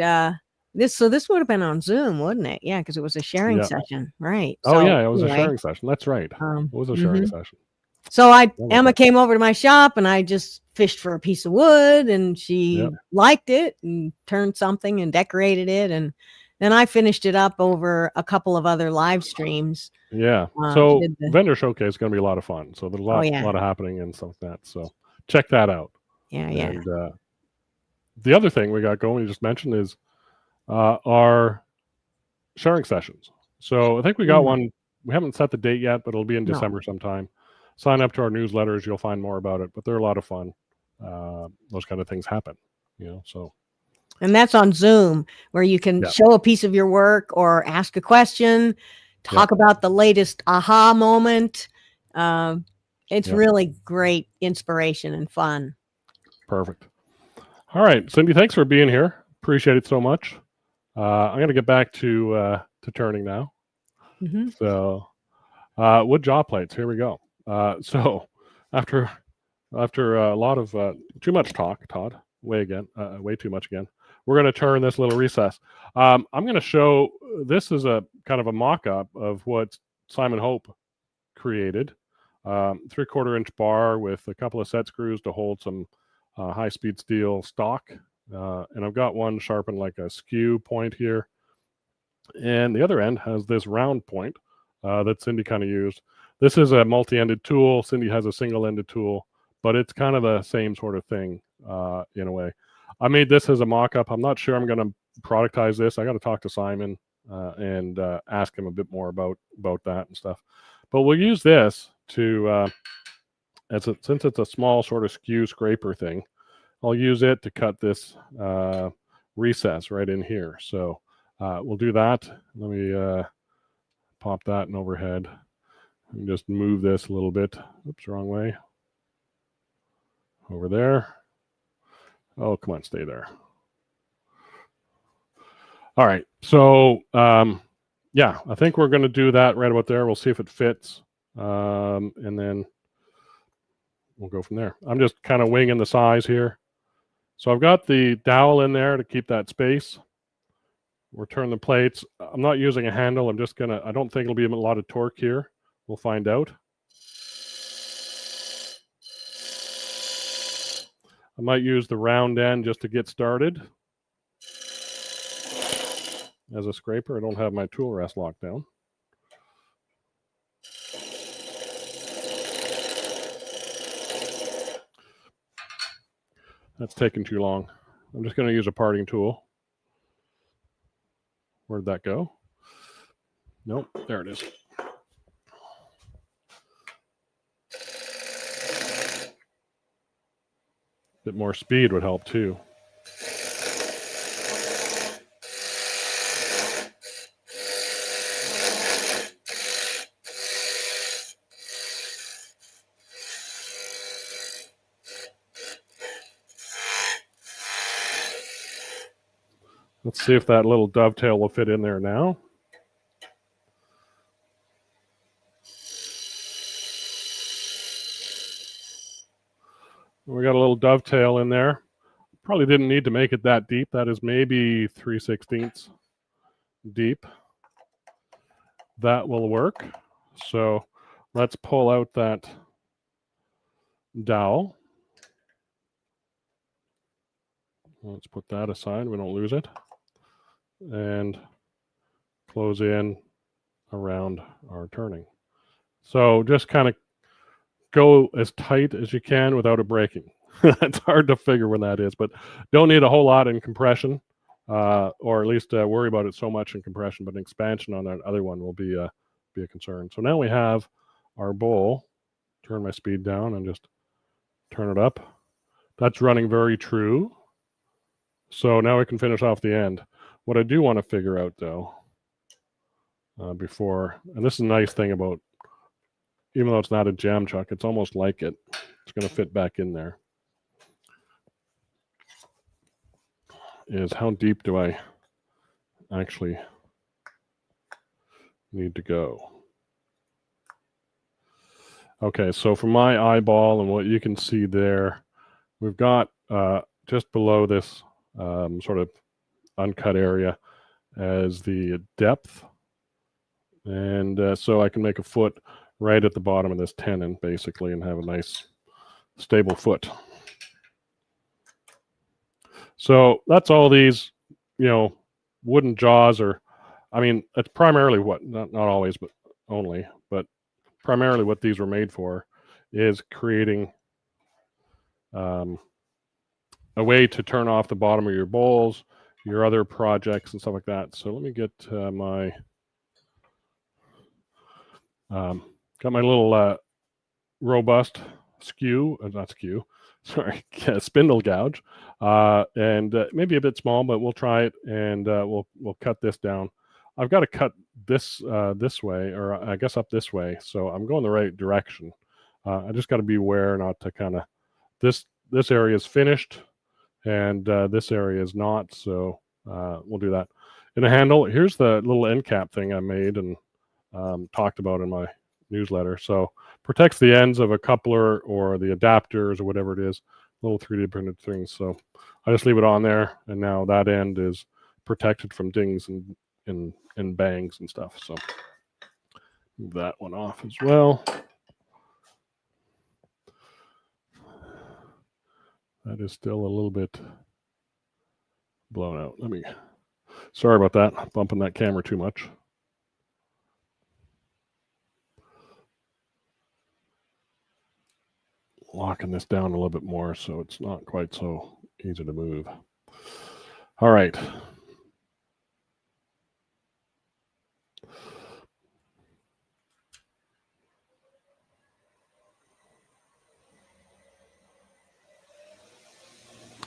this. So this would have been on Zoom, wouldn't it? Yeah, because it was a sharing session. Right. Oh, so, it was a sharing session. That's right. It was a sharing session. So Emma came over to my shop, and I just fished for a piece of wood, and she liked it and turned something and decorated it. And then I finished it up over a couple of other live streams. Yeah. So vendor showcase is going to be a lot of fun. So there's a lot of happening and stuff like that. So check that out. Yeah. And the other thing we got going, we just mentioned, is our sharing sessions. So I think we got one. We haven't set the date yet, but it'll be in December sometime. Sign up to our newsletters. You'll find more about it, but they're a lot of fun. Those kind of things happen, so. And that's on Zoom, where you can show a piece of your work or ask a question, talk about the latest aha moment. It's really great inspiration and fun. Perfect. All right, Cindy, thanks for being here. Appreciate it so much. I'm going to get back to turning now. So wood jaw plates, here we go. So after a lot of too much talk, Todd, way too much again, we're going to turn this little recess. I'm going to show, this is a kind of a mock-up of what Simon Hope created. 3/4 inch bar with a couple of set screws to hold some high-speed steel stock. And I've got one sharpened like a skew point here. And the other end has this round point that Cindy kind of used. This is a multi-ended tool. Cindy has a single-ended tool, but it's kind of the same sort of thing in a way. I made this as a mock-up. I'm not sure I'm going to productize this. I got to talk to Simon and ask him a bit more about that and stuff. But we'll use this to, since it's a small sort of skew scraper thing, I'll use it to cut this recess right in here. So we'll do that. Let me pop that in overhead. And just move this a little bit. Oops, wrong way. Over there. Oh, come on, stay there. All right. So, yeah, I think we're going to do that right about there. We'll see if it fits. And then we'll go from there. I'm just kind of winging the size here. So I've got the dowel in there to keep that space. We'll turn the plates. I'm not using a handle. I'm just going to, I don't think it'll be a lot of torque here. We'll find out. I might use the round end just to get started as a scraper. I don't have my tool rest locked down. That's taking too long. I'm just going to use a parting tool. Where'd that go? Nope, there it is. A bit more speed would help too. Let's see if that little dovetail will fit in there now. We got a little dovetail in there. Probably didn't need to make it that deep. That is maybe 3/16 deep. That will work. So let's pull out that dowel. Let's put that aside. We don't lose it. And close in around our turning. So just kind of go as tight as you can without it breaking. It's hard to figure when that is, but don't need a whole lot in compression, or at least worry about it so much in compression, but an expansion on that other one will be a concern. So now we have our bowl. Turn my speed down and just turn it up. That's running very true. So now we can finish off the end. What I do want to figure out though, before, and this is a nice thing about, even though it's not a jam chuck, it's almost like it. It's going to fit back in there. Is how deep do I actually need to go? Okay, so from my eyeball and what you can see there, we've got just below this sort of uncut area as the depth. And so I can make a foot right at the bottom of this tenon, basically, and have a nice stable foot. So that's all these, wooden jaws are, I mean, it's primarily what, not always, but only, but primarily what these were made for is creating a way to turn off the bottom of your bowls, your other projects and stuff like that. So let me get my, got my little robust spindle gouge, and maybe a bit small, but we'll try it, and we'll cut this down. I've got to cut this this way, or I guess up this way, so I'm going the right direction. I just got to be aware not to kind of, this area is finished, and this area is not, so we'll do that. In a handle, here's the little end cap thing I made and talked about in my newsletter. So protects the ends of a coupler or the adapters or whatever it is, little 3D printed things. So I just leave it on there, and now that end is protected from dings and bangs and stuff. So move that one off as well. That is still a little bit blown out. Sorry about that, bumping that camera too much. Locking this down a little bit more so it's not quite so easy to move. All right.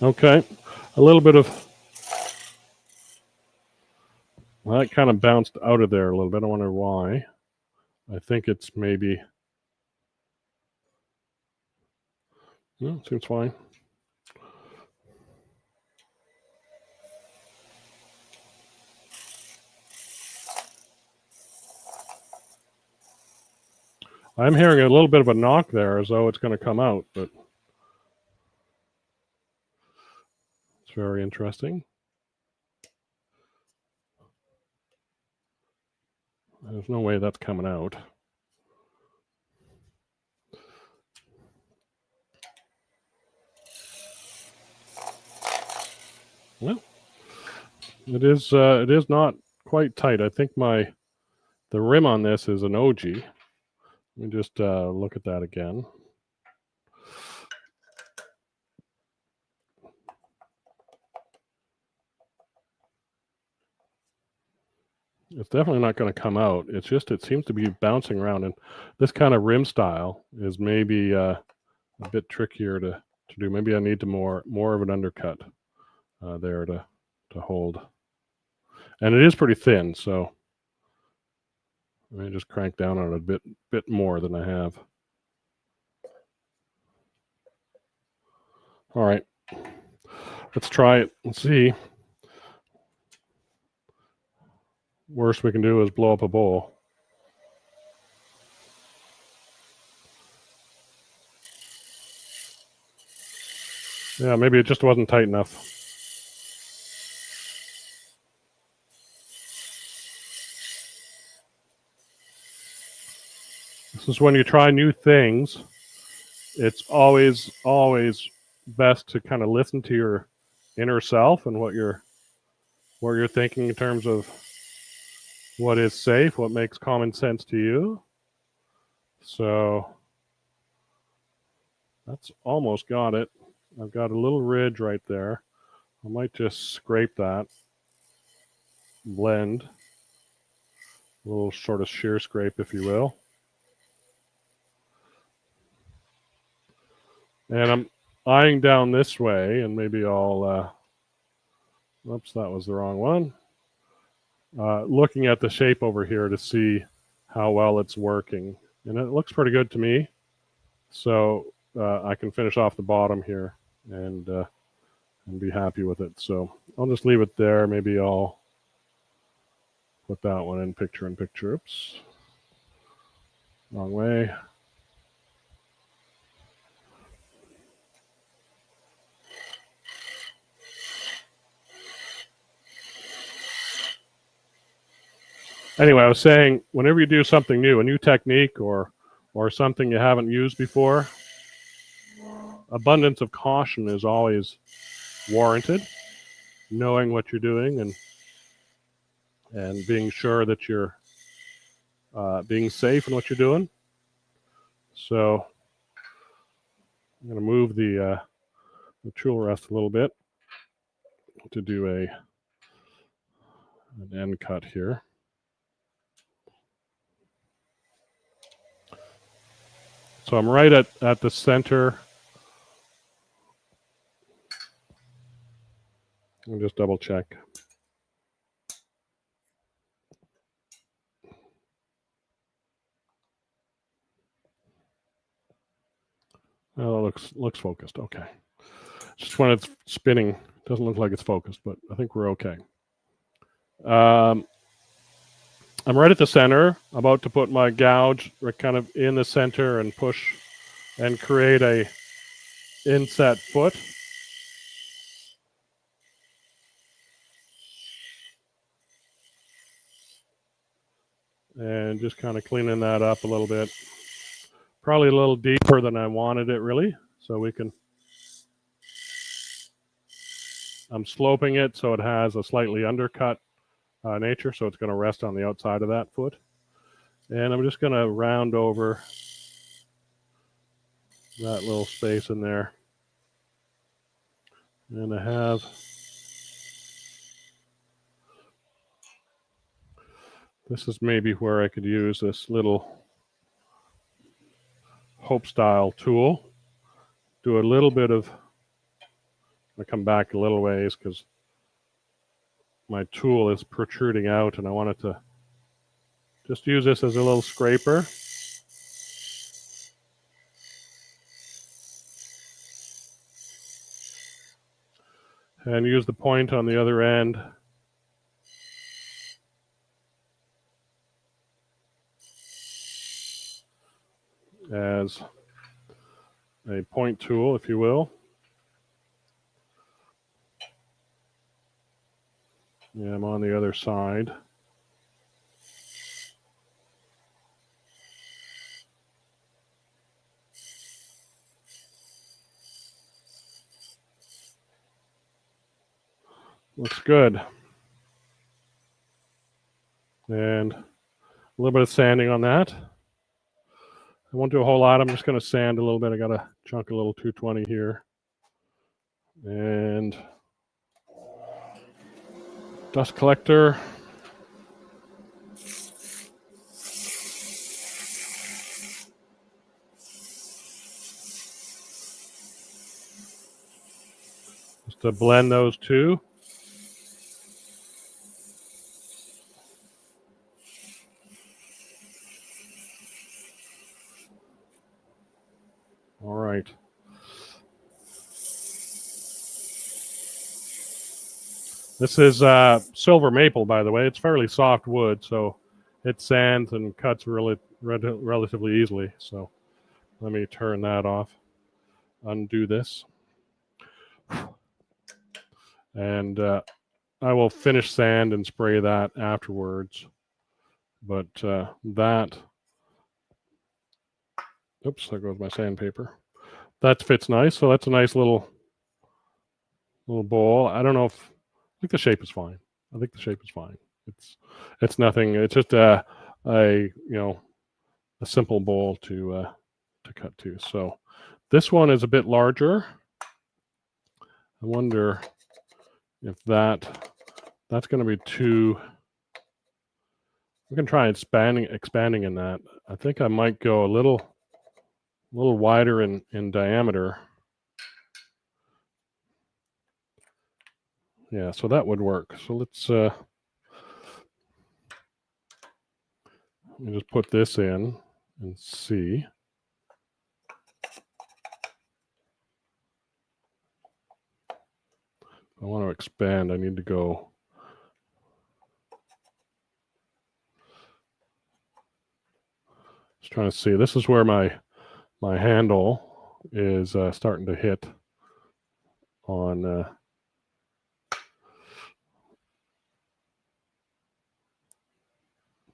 Okay, a little bit of, well, that kind of bounced out of there a little bit. I wonder why. I think it's maybe, no, seems fine. I'm hearing a little bit of a knock there as though it's going to come out, but it's very interesting. There's no way that's coming out. Well, it is not quite tight. I think the rim on this is an OG. Let me just look at that again. It's definitely not going to come out. It's just it seems to be bouncing around, and this kind of rim style is maybe a bit trickier to do. Maybe I need to more of an undercut there to hold. And it is pretty thin, so let me just crank down on it a bit more than I have. All right, let's try it and see. Worst we can do is blow up a bowl. Yeah, maybe it just wasn't tight enough. This is when you try new things. It's always best to kind of listen to your inner self and what you're thinking in terms of what is safe, what makes common sense to you. So that's almost got it. I've got a little ridge right there. I might just scrape that, blend, a little sort of shear scrape, if you will. And I'm eyeing down this way, and maybe I'll, oops, that was the wrong one. Looking at the shape over here to see how well it's working. And it looks pretty good to me. So I can finish off the bottom here and be happy with it. So I'll just leave it there. Maybe I'll put that one in picture in picture. Oops. Wrong way. Anyway, I was saying, whenever you do something new, a new technique or something you haven't used before, abundance of caution is always warranted. Knowing what you're doing and being sure that you're being safe in what you're doing. So I'm going to move the tool rest a little bit to do an end cut here. So I'm right at the center. I'll just double check. Oh, it looks focused. Okay. Just when it's spinning, it doesn't look like it's focused, but I think we're okay. I'm right at the center, about to put my gouge kind of in the center and push and create a inset foot. And just kind of cleaning that up a little bit. Probably a little deeper than I wanted it, really. So we can, I'm sloping it so it has a slightly undercut nature, so it's going to rest on the outside of that foot. And I'm just going to round over that little space in there. And I have this is maybe where I could use this little Hope style tool. Do a little bit of, I come back a little ways because my tool is protruding out and I wanted to just use this as a little scraper. And use the point on the other end as a point tool, if you will. Yeah, I'm on the other side. Looks good. And a little bit of sanding on that. I won't do a whole lot. I'm just going to sand a little bit. I got to chunk a little 220 here. And dust collector. Just to blend those two. All right. This is silver maple, by the way. It's fairly soft wood, so it sands and cuts relatively easily. So let me turn that off, undo this. And I will finish sand and spray that afterwards. But that, oops, there goes my sandpaper. That fits nice. So that's a nice little bowl. I don't know if, I think the shape is fine. I think the shape is fine. It's nothing. It's just a simple bowl to cut to. So this one is a bit larger. I wonder if that's going to be too. We can try expanding in that. I think I might go a little wider in diameter. Yeah, so that would work. So let's let me just put this in and see. If I want to expand, I need to go. Just trying to see. This is where my handle is starting to hit on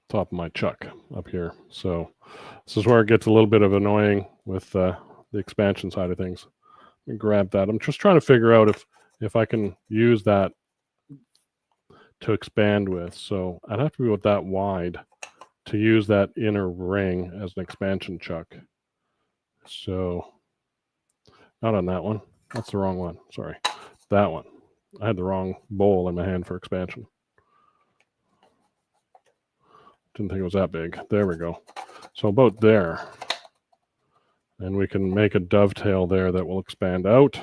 top of my chuck up here. So this is where it gets a little bit of annoying with the expansion side of things. Let me grab that. I'm just trying to figure out if I can use that to expand with. So I'd have to be with that wide to use that inner ring as an expansion chuck. So not on that one. That's the wrong one. Sorry. That one. I had the wrong bowl in my hand for expansion. Didn't think it was that big. There we go. So about there. And we can make a dovetail there that will expand out. So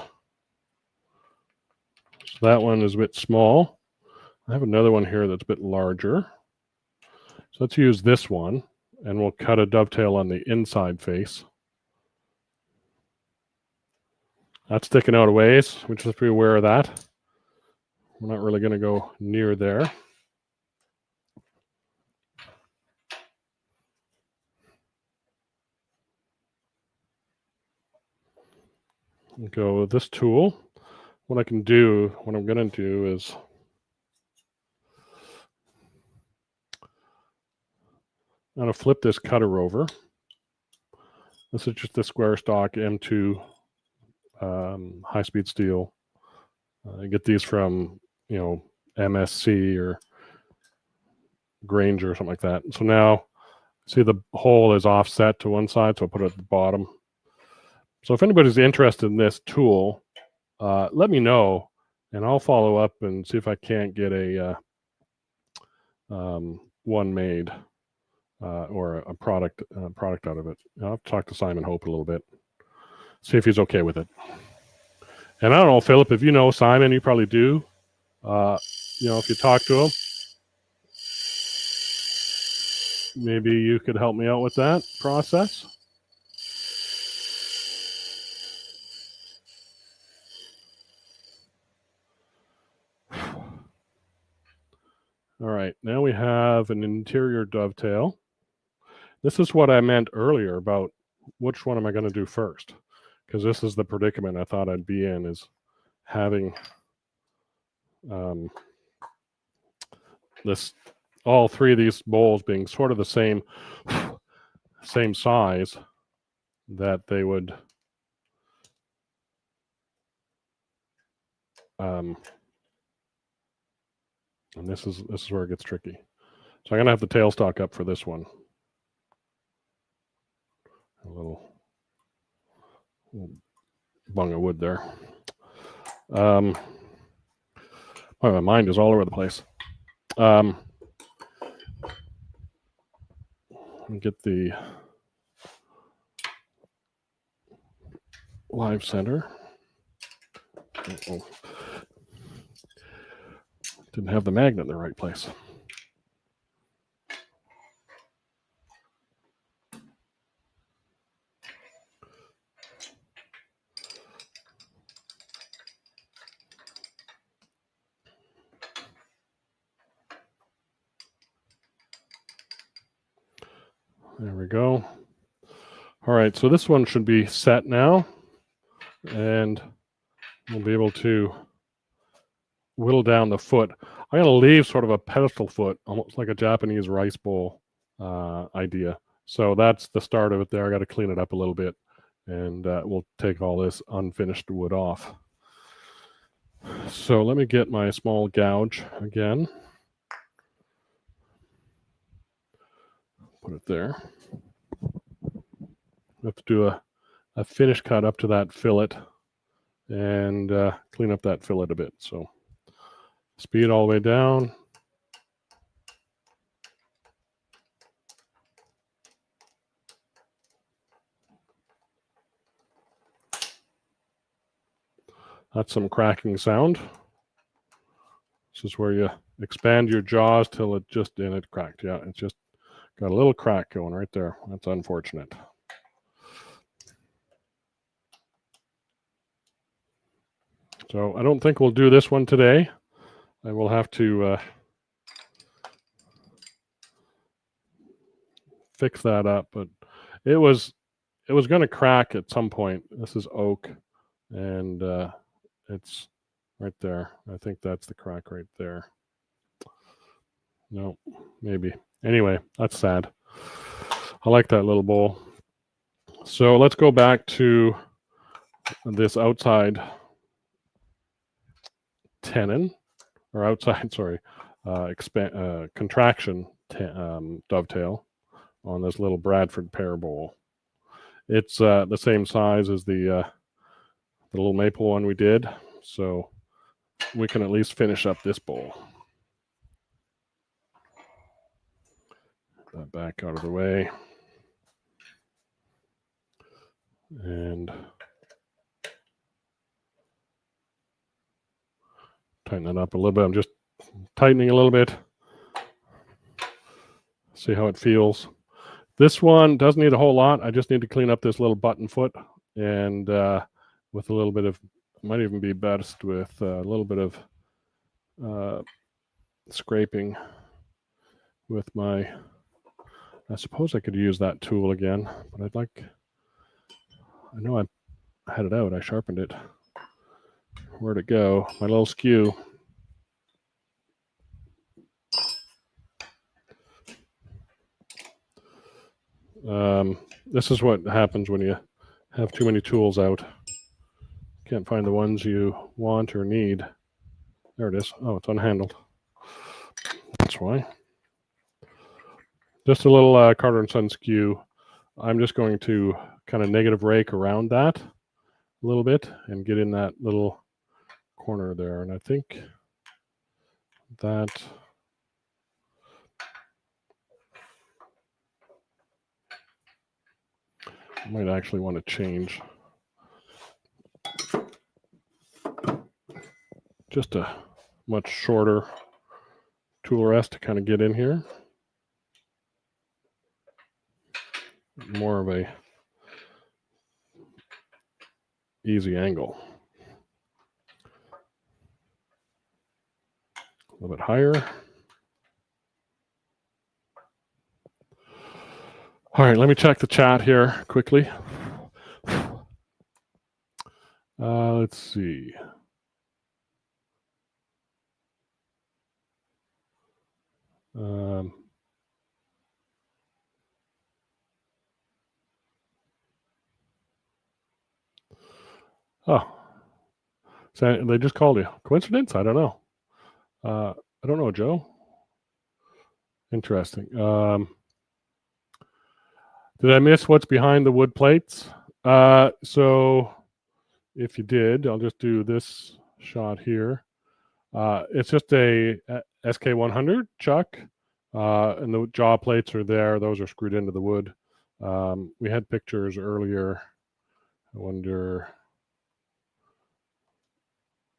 that one is a bit small. I have another one here that's a bit larger. So let's use this one, and we'll cut a dovetail on the inside face. That's sticking out a ways. We just have to be aware of that. We're not really going to go near there. Go with this tool. What I'm going to do is I'm going to flip this cutter over. This is just a square stock M2 high-speed steel. I get these from, MSC or Granger or something like that. So now, see the hole is offset to one side, so I'll put it at the bottom. So if anybody's interested in this tool, let me know, and I'll follow up and see if I can't get a one made or a product out of it. I'll have to talk to Simon Hope a little bit, see if he's okay with it. And I don't know, Philip, if you know Simon, you probably do. If you talk to him, maybe you could help me out with that process. All right, now we have an interior dovetail. This is what I meant earlier about which one am I going to do first? Because this is the predicament I thought I'd be in, is having this, all three of these bowls being sort of the same size, that they would and this is where it gets tricky. So I'm gonna have the tailstock up for this one. A little bung of wood there. Oh, my mind is all over the place. Get the live center. Uh-oh. Didn't have the magnet in the right place. There we go. All right, so this one should be set now, and we'll be able to whittle down the foot. I'm going to leave sort of a pedestal foot, almost like a Japanese rice bowl idea. So that's the start of it there. I got to clean it up a little bit, and we'll take all this unfinished wood off. So let me get my small gouge again. Put it there. I have to do a finish cut up to that fillet and clean up that fillet a bit. So speed all the way down. That's some cracking sound. This is where you expand your jaws till it cracked. Yeah, it's just got a little crack going right there. That's unfortunate. So I don't think we'll do this one today. I will have to fix that up, but it was going to crack at some point. This is oak, and it's right there. I think that's the crack right there. No, maybe. Anyway, that's sad. I like that little bowl. So let's go back to this outside tenon, or outside, sorry, contraction dovetail on this little Bradford pear bowl. It's the same size as the little maple one we did, so we can at least finish up this bowl. Get that back out of the way. And tighten it up a little bit. I'm just tightening a little bit. See how it feels. This one doesn't need a whole lot. I just need to clean up this little button foot, and with a little bit of, might even be best with a little bit of scraping with my, I suppose I could use that tool again, but I'd like, I know I had it out. I sharpened it. Where'd it go? My little skew. This is what happens when you have too many tools out. Can't find the ones you want or need. There it is. Oh, it's unhandled. That's why. Just a little Carter & Son skew. I'm just going to kind of negative rake around that a little bit and get in that little corner there. And I think that I might actually want to change just a much shorter tool rest to kind of get in here. More of a easy angle. A little bit higher. All right, let me check the chat here quickly. Let's see. Oh, so they just called you. Coincidence? I don't know. I don't know, Joe. Interesting. Did I miss what's behind the wood plates? So if you did, I'll just do this shot here. It's just a SK100 chuck, and the jaw plates are there. Those are screwed into the wood. We had pictures earlier. I wonder.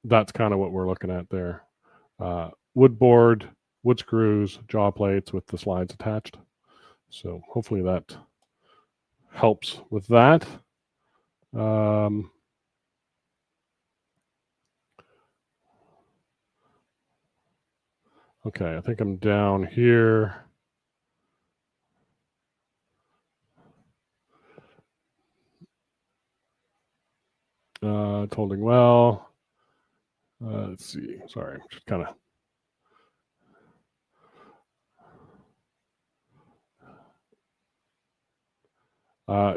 That's kind of what we're looking at there. Wood board, wood screws, jaw plates with the slides attached. So hopefully that helps with that. Okay, I think I'm down here. It's holding well. Let's see. Sorry, just kind of.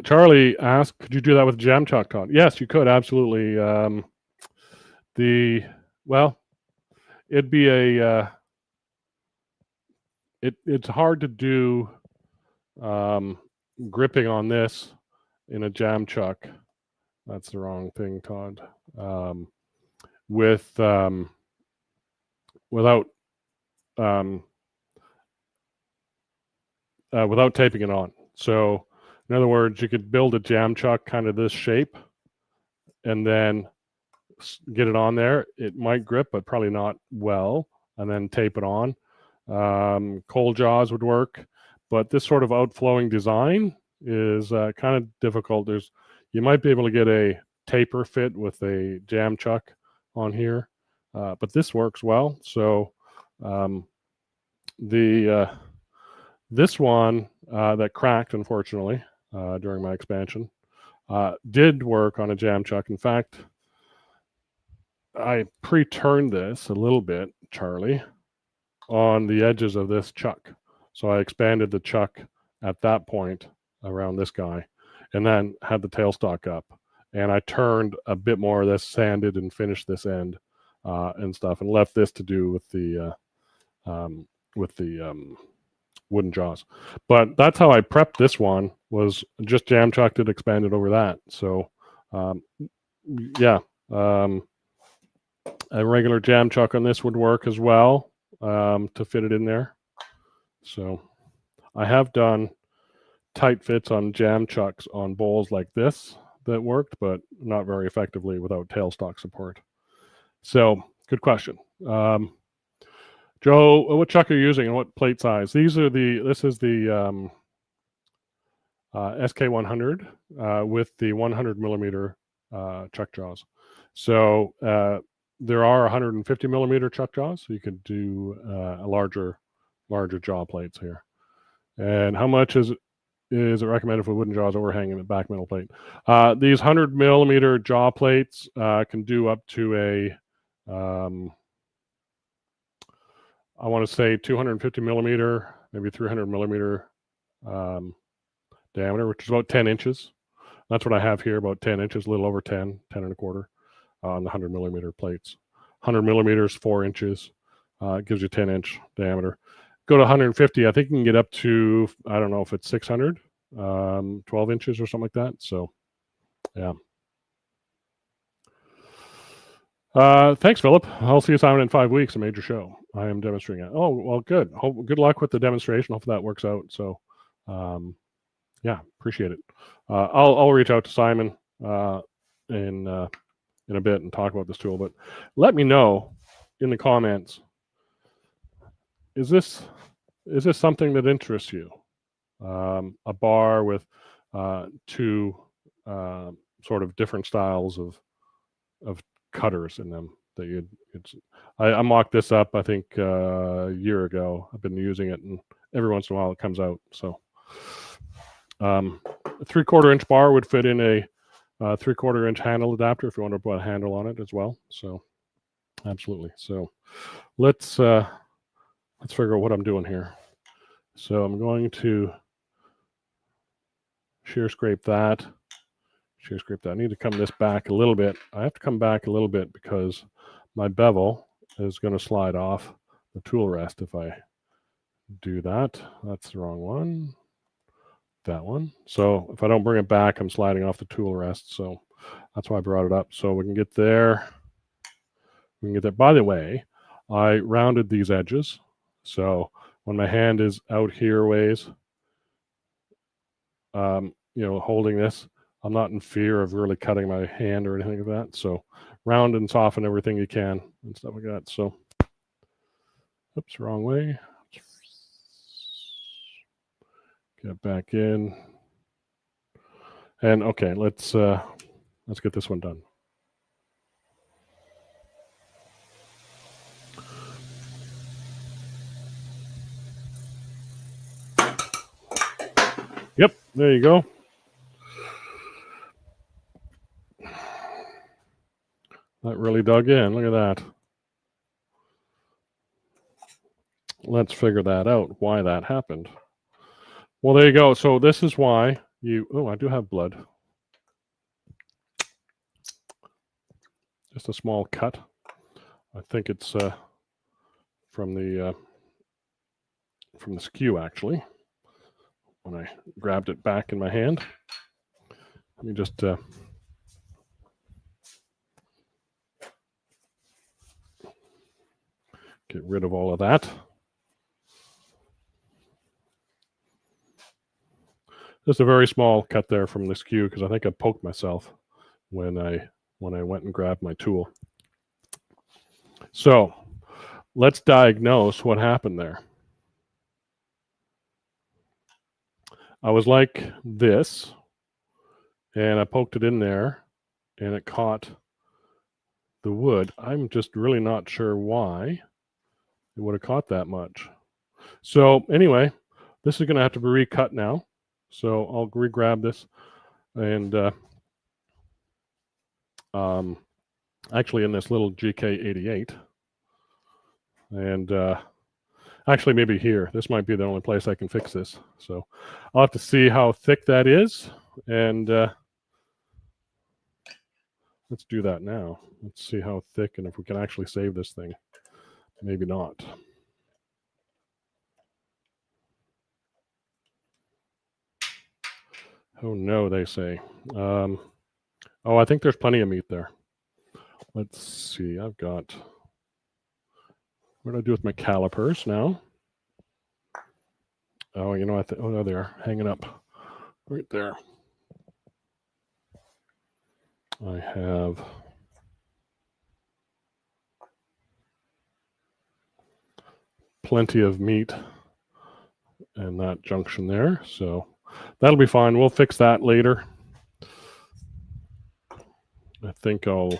Charlie asked, "Could you do that with jam chuck, Todd?" Yes, you could absolutely. It'd be a. It's hard to do gripping on this in a jam chuck. That's the wrong thing, Todd. Without taping it on. So, in other words, you could build a jam chuck kind of this shape, and then get it on there. It might grip, but probably not well, and then tape it on. Coal jaws would work, but this sort of outflowing design is kind of difficult. You might be able to get a taper fit with a jam chuck on here, but this works well. So this one that cracked, unfortunately, during my expansion, did work on a jam chuck. In fact, I pre-turned this a little bit, Charlie, on the edges of this chuck. So I expanded the chuck at that point around this guy, and then had the tailstock up. And I turned a bit more of this, sanded and finished this end and stuff, and left this to do with the wooden jaws. But that's how I prepped this one, was just jam chucked it, expanded over that. So yeah, a regular jam chuck on this would work as well to fit it in there. So I have done tight fits on jam chucks on bowls like this that worked, but not very effectively without tailstock support. So good question. Joe, what chuck are you using and what plate size? This is the SK100 with the 100 millimeter chuck jaws. So there are 150 millimeter chuck jaws, so you could do a larger jaw plates here. And how much is it recommended for wooden jaws overhanging the back metal plate? These 100 millimeter jaw plates can do up to a I want to say 250 millimeter, maybe 300 millimeter diameter, which is about 10 inches. That's what I have here, about 10 inches, a little over 10 and a quarter on the 100 millimeter plates. 100 millimeters, 4 inches, gives you 10-inch diameter. Go to 150, I think you can get up to, I don't know if it's 600, 12 inches or something like that. So, yeah. Thanks, Philip. I'll see you, Simon, in 5 weeks. A major show. I am demonstrating it. Oh, well, good. Good luck with the demonstration. Hope that works out. So, yeah, appreciate it. I'll reach out to Simon in a bit and talk about this tool. But let me know in the comments. Is this something that interests you? A bar with two sort of different styles of cutters in them that I mocked this up, I think a year ago. I've been using it, and every once in a while it comes out. So A 3/4 inch bar would fit in a 3/4 inch handle adapter if you want to put a handle on it as well. So absolutely. So let's figure out what I'm doing here. So I'm going to shear scrape that. Shear scrape that. I need to come this back a little bit. I have to come back a little bit because my bevel is going to slide off the tool rest if I do that. That's the wrong one. That one. So if I don't bring it back, I'm sliding off the tool rest. So that's why I brought it up. So we can get there. We can get there. By the way, I rounded these edges. So when my hand is out here ways, holding this, I'm not in fear of really cutting my hand or anything like that. So round and soften everything you can and stuff like that. So, oops, wrong way. Get back in. And okay, let's get this one done. Yep, there you go. That really dug in. Look at that. Let's figure that out, why that happened. Well, there you go. So this is why I do have blood. Just a small cut. I think it's from the skew, actually, when I grabbed it back in my hand. Let me just get rid of all of that. Just a very small cut there from the skew because I think I poked myself when I went and grabbed my tool. So let's diagnose what happened there. I was like this, and I poked it in there, and it caught the wood. I'm just really not sure why it would have caught that much. So anyway, this is going to have to be recut now. So I'll re-grab this and actually in this little GK88. And actually maybe here. This might be the only place I can fix this. So I'll have to see how thick that is. And let's do that now. Let's see how thick and if we can actually save this thing. Maybe not. Oh no, they say. I think there's plenty of meat there. Let's see. I've got. What do I do with my calipers now? Oh, you know, there they are, hanging up right there. I have plenty of meat in that junction there, so that'll be fine. We'll fix that later. I think I'll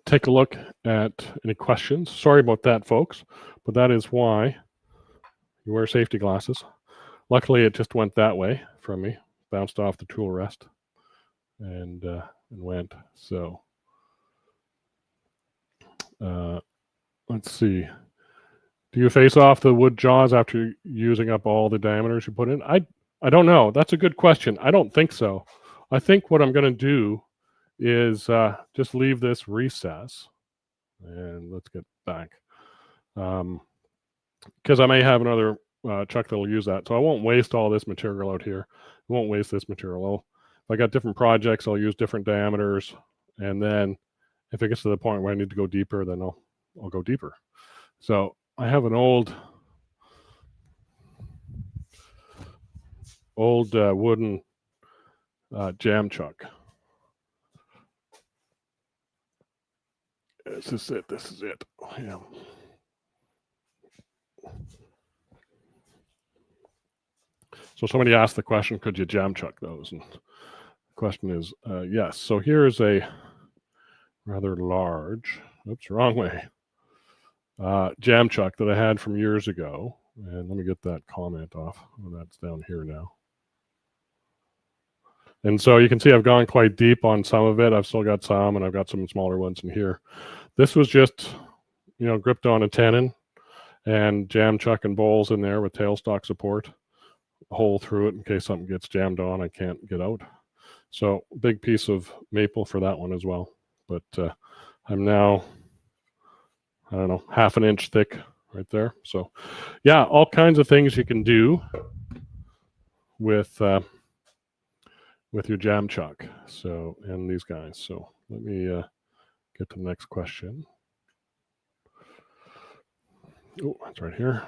take a look at any questions. Sorry about that, folks, but that is why you wear safety glasses. Luckily, it just went that way from me, bounced off the tool rest, and went. So let's see. Do you face off the wood jaws after using up all the diameters you put in? I don't know. That's a good question. I don't think so. I think what I'm going to do is just leave this recess. And let's get back. Because I may have another chuck that'll use that. So I won't waste all this material out here. I won't waste this material. If I got different projects, I'll use different diameters. And then if it gets to the point where I need to go deeper, then I'll go deeper. So I have an old wooden jam chuck. This is it. Yeah. So somebody asked the question, could you jam chuck those? And the question is yes. So here's a rather large, oops, wrong way, jam chuck that I had from years ago. And let me get that comment off. Oh, that's down here now. And so you can see I've gone quite deep on some of it. I've still got some, and I've got some smaller ones in here. This was just, gripped on a tenon and jam chuck and bowls in there with tailstock support, a hole through it in case something gets jammed on, I can't get out. So big piece of maple for that one as well. But I'm now, I don't know, half an inch thick right there. So yeah, all kinds of things you can do with your jam chuck. So, and these guys. So let me get to the next question. Oh, that's right here.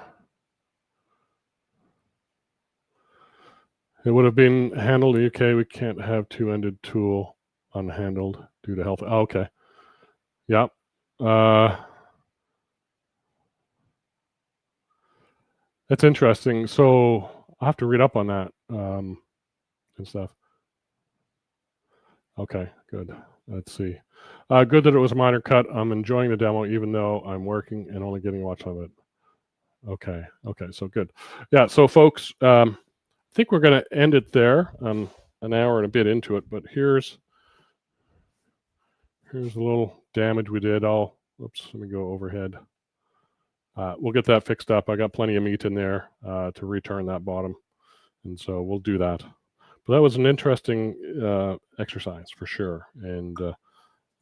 It would have been handled in the UK. We can't have two-ended tool unhandled due to health. Oh, okay. Yep. That's interesting. So I'll have to read up on that and stuff. Okay, good. Let's see. Good that it was a minor cut. I'm enjoying the demo, even though I'm working and only getting a watch of it. Okay, so good. Yeah, so folks, I think we're going to end it there. I'm an hour and a bit into it, but here's a little damage we did. Oops, let me go overhead. We'll get that fixed up. I got plenty of meat in there to return that bottom, and so we'll do that. But that was an interesting exercise for sure, and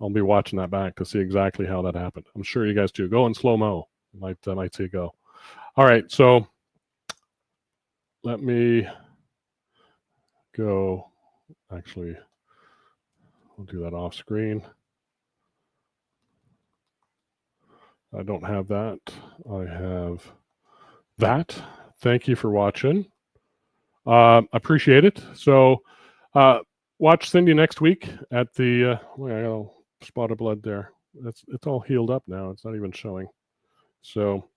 I'll be watching that back to see exactly how that happened. I'm sure you guys do. Go in slow-mo. Might see it go. All right, so let me go. Actually, we'll do that off screen. I don't have that. I have that. Thank you for watching. Appreciate it. So watch Cindy next week at the I got a spot of blood there. It's all healed up now. It's not even showing. So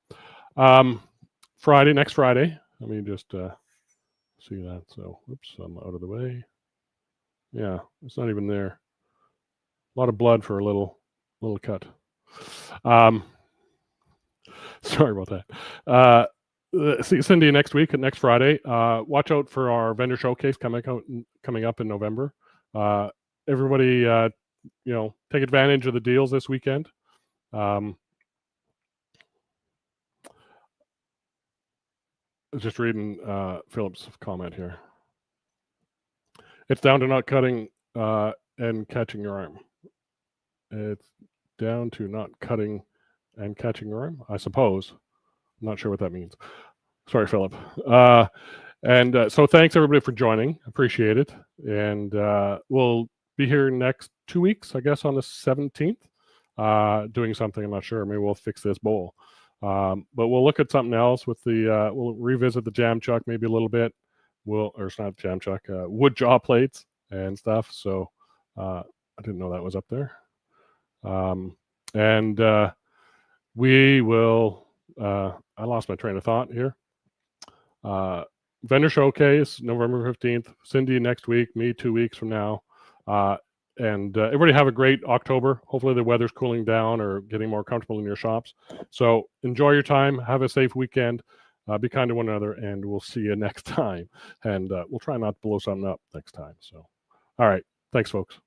next Friday, let me just see that. So oops, I'm out of the way. Yeah, it's not even there. A lot of blood for a little cut. Sorry about that. See Cindy next week and next Friday. Watch out for our vendor showcase coming up in November. Everybody, take advantage of the deals this weekend. Just reading Philip's comment here. It's down to not cutting and catching your arm. It's down to not cutting and catching your arm, I suppose. I'm not sure what that means. Sorry, Philip. And so thanks everybody for joining. Appreciate it. And we'll be here next 2 weeks, I guess, on the 17th, doing something. I'm not sure. Maybe we'll fix this bowl. But we'll look at something else with we'll revisit the jam chuck maybe a little bit. It's not jam chuck, wood jaw plates and stuff. So I didn't know that was up there. And we will, I lost my train of thought here. Vendor showcase, November 15th, Cindy next week, me 2 weeks from now. And everybody have a great October. Hopefully the weather's cooling down or getting more comfortable in your shops. So enjoy your time. Have a safe weekend. Be kind to one another, and we'll see you next time. And we'll try not to blow something up next time. So, all right. Thanks, folks.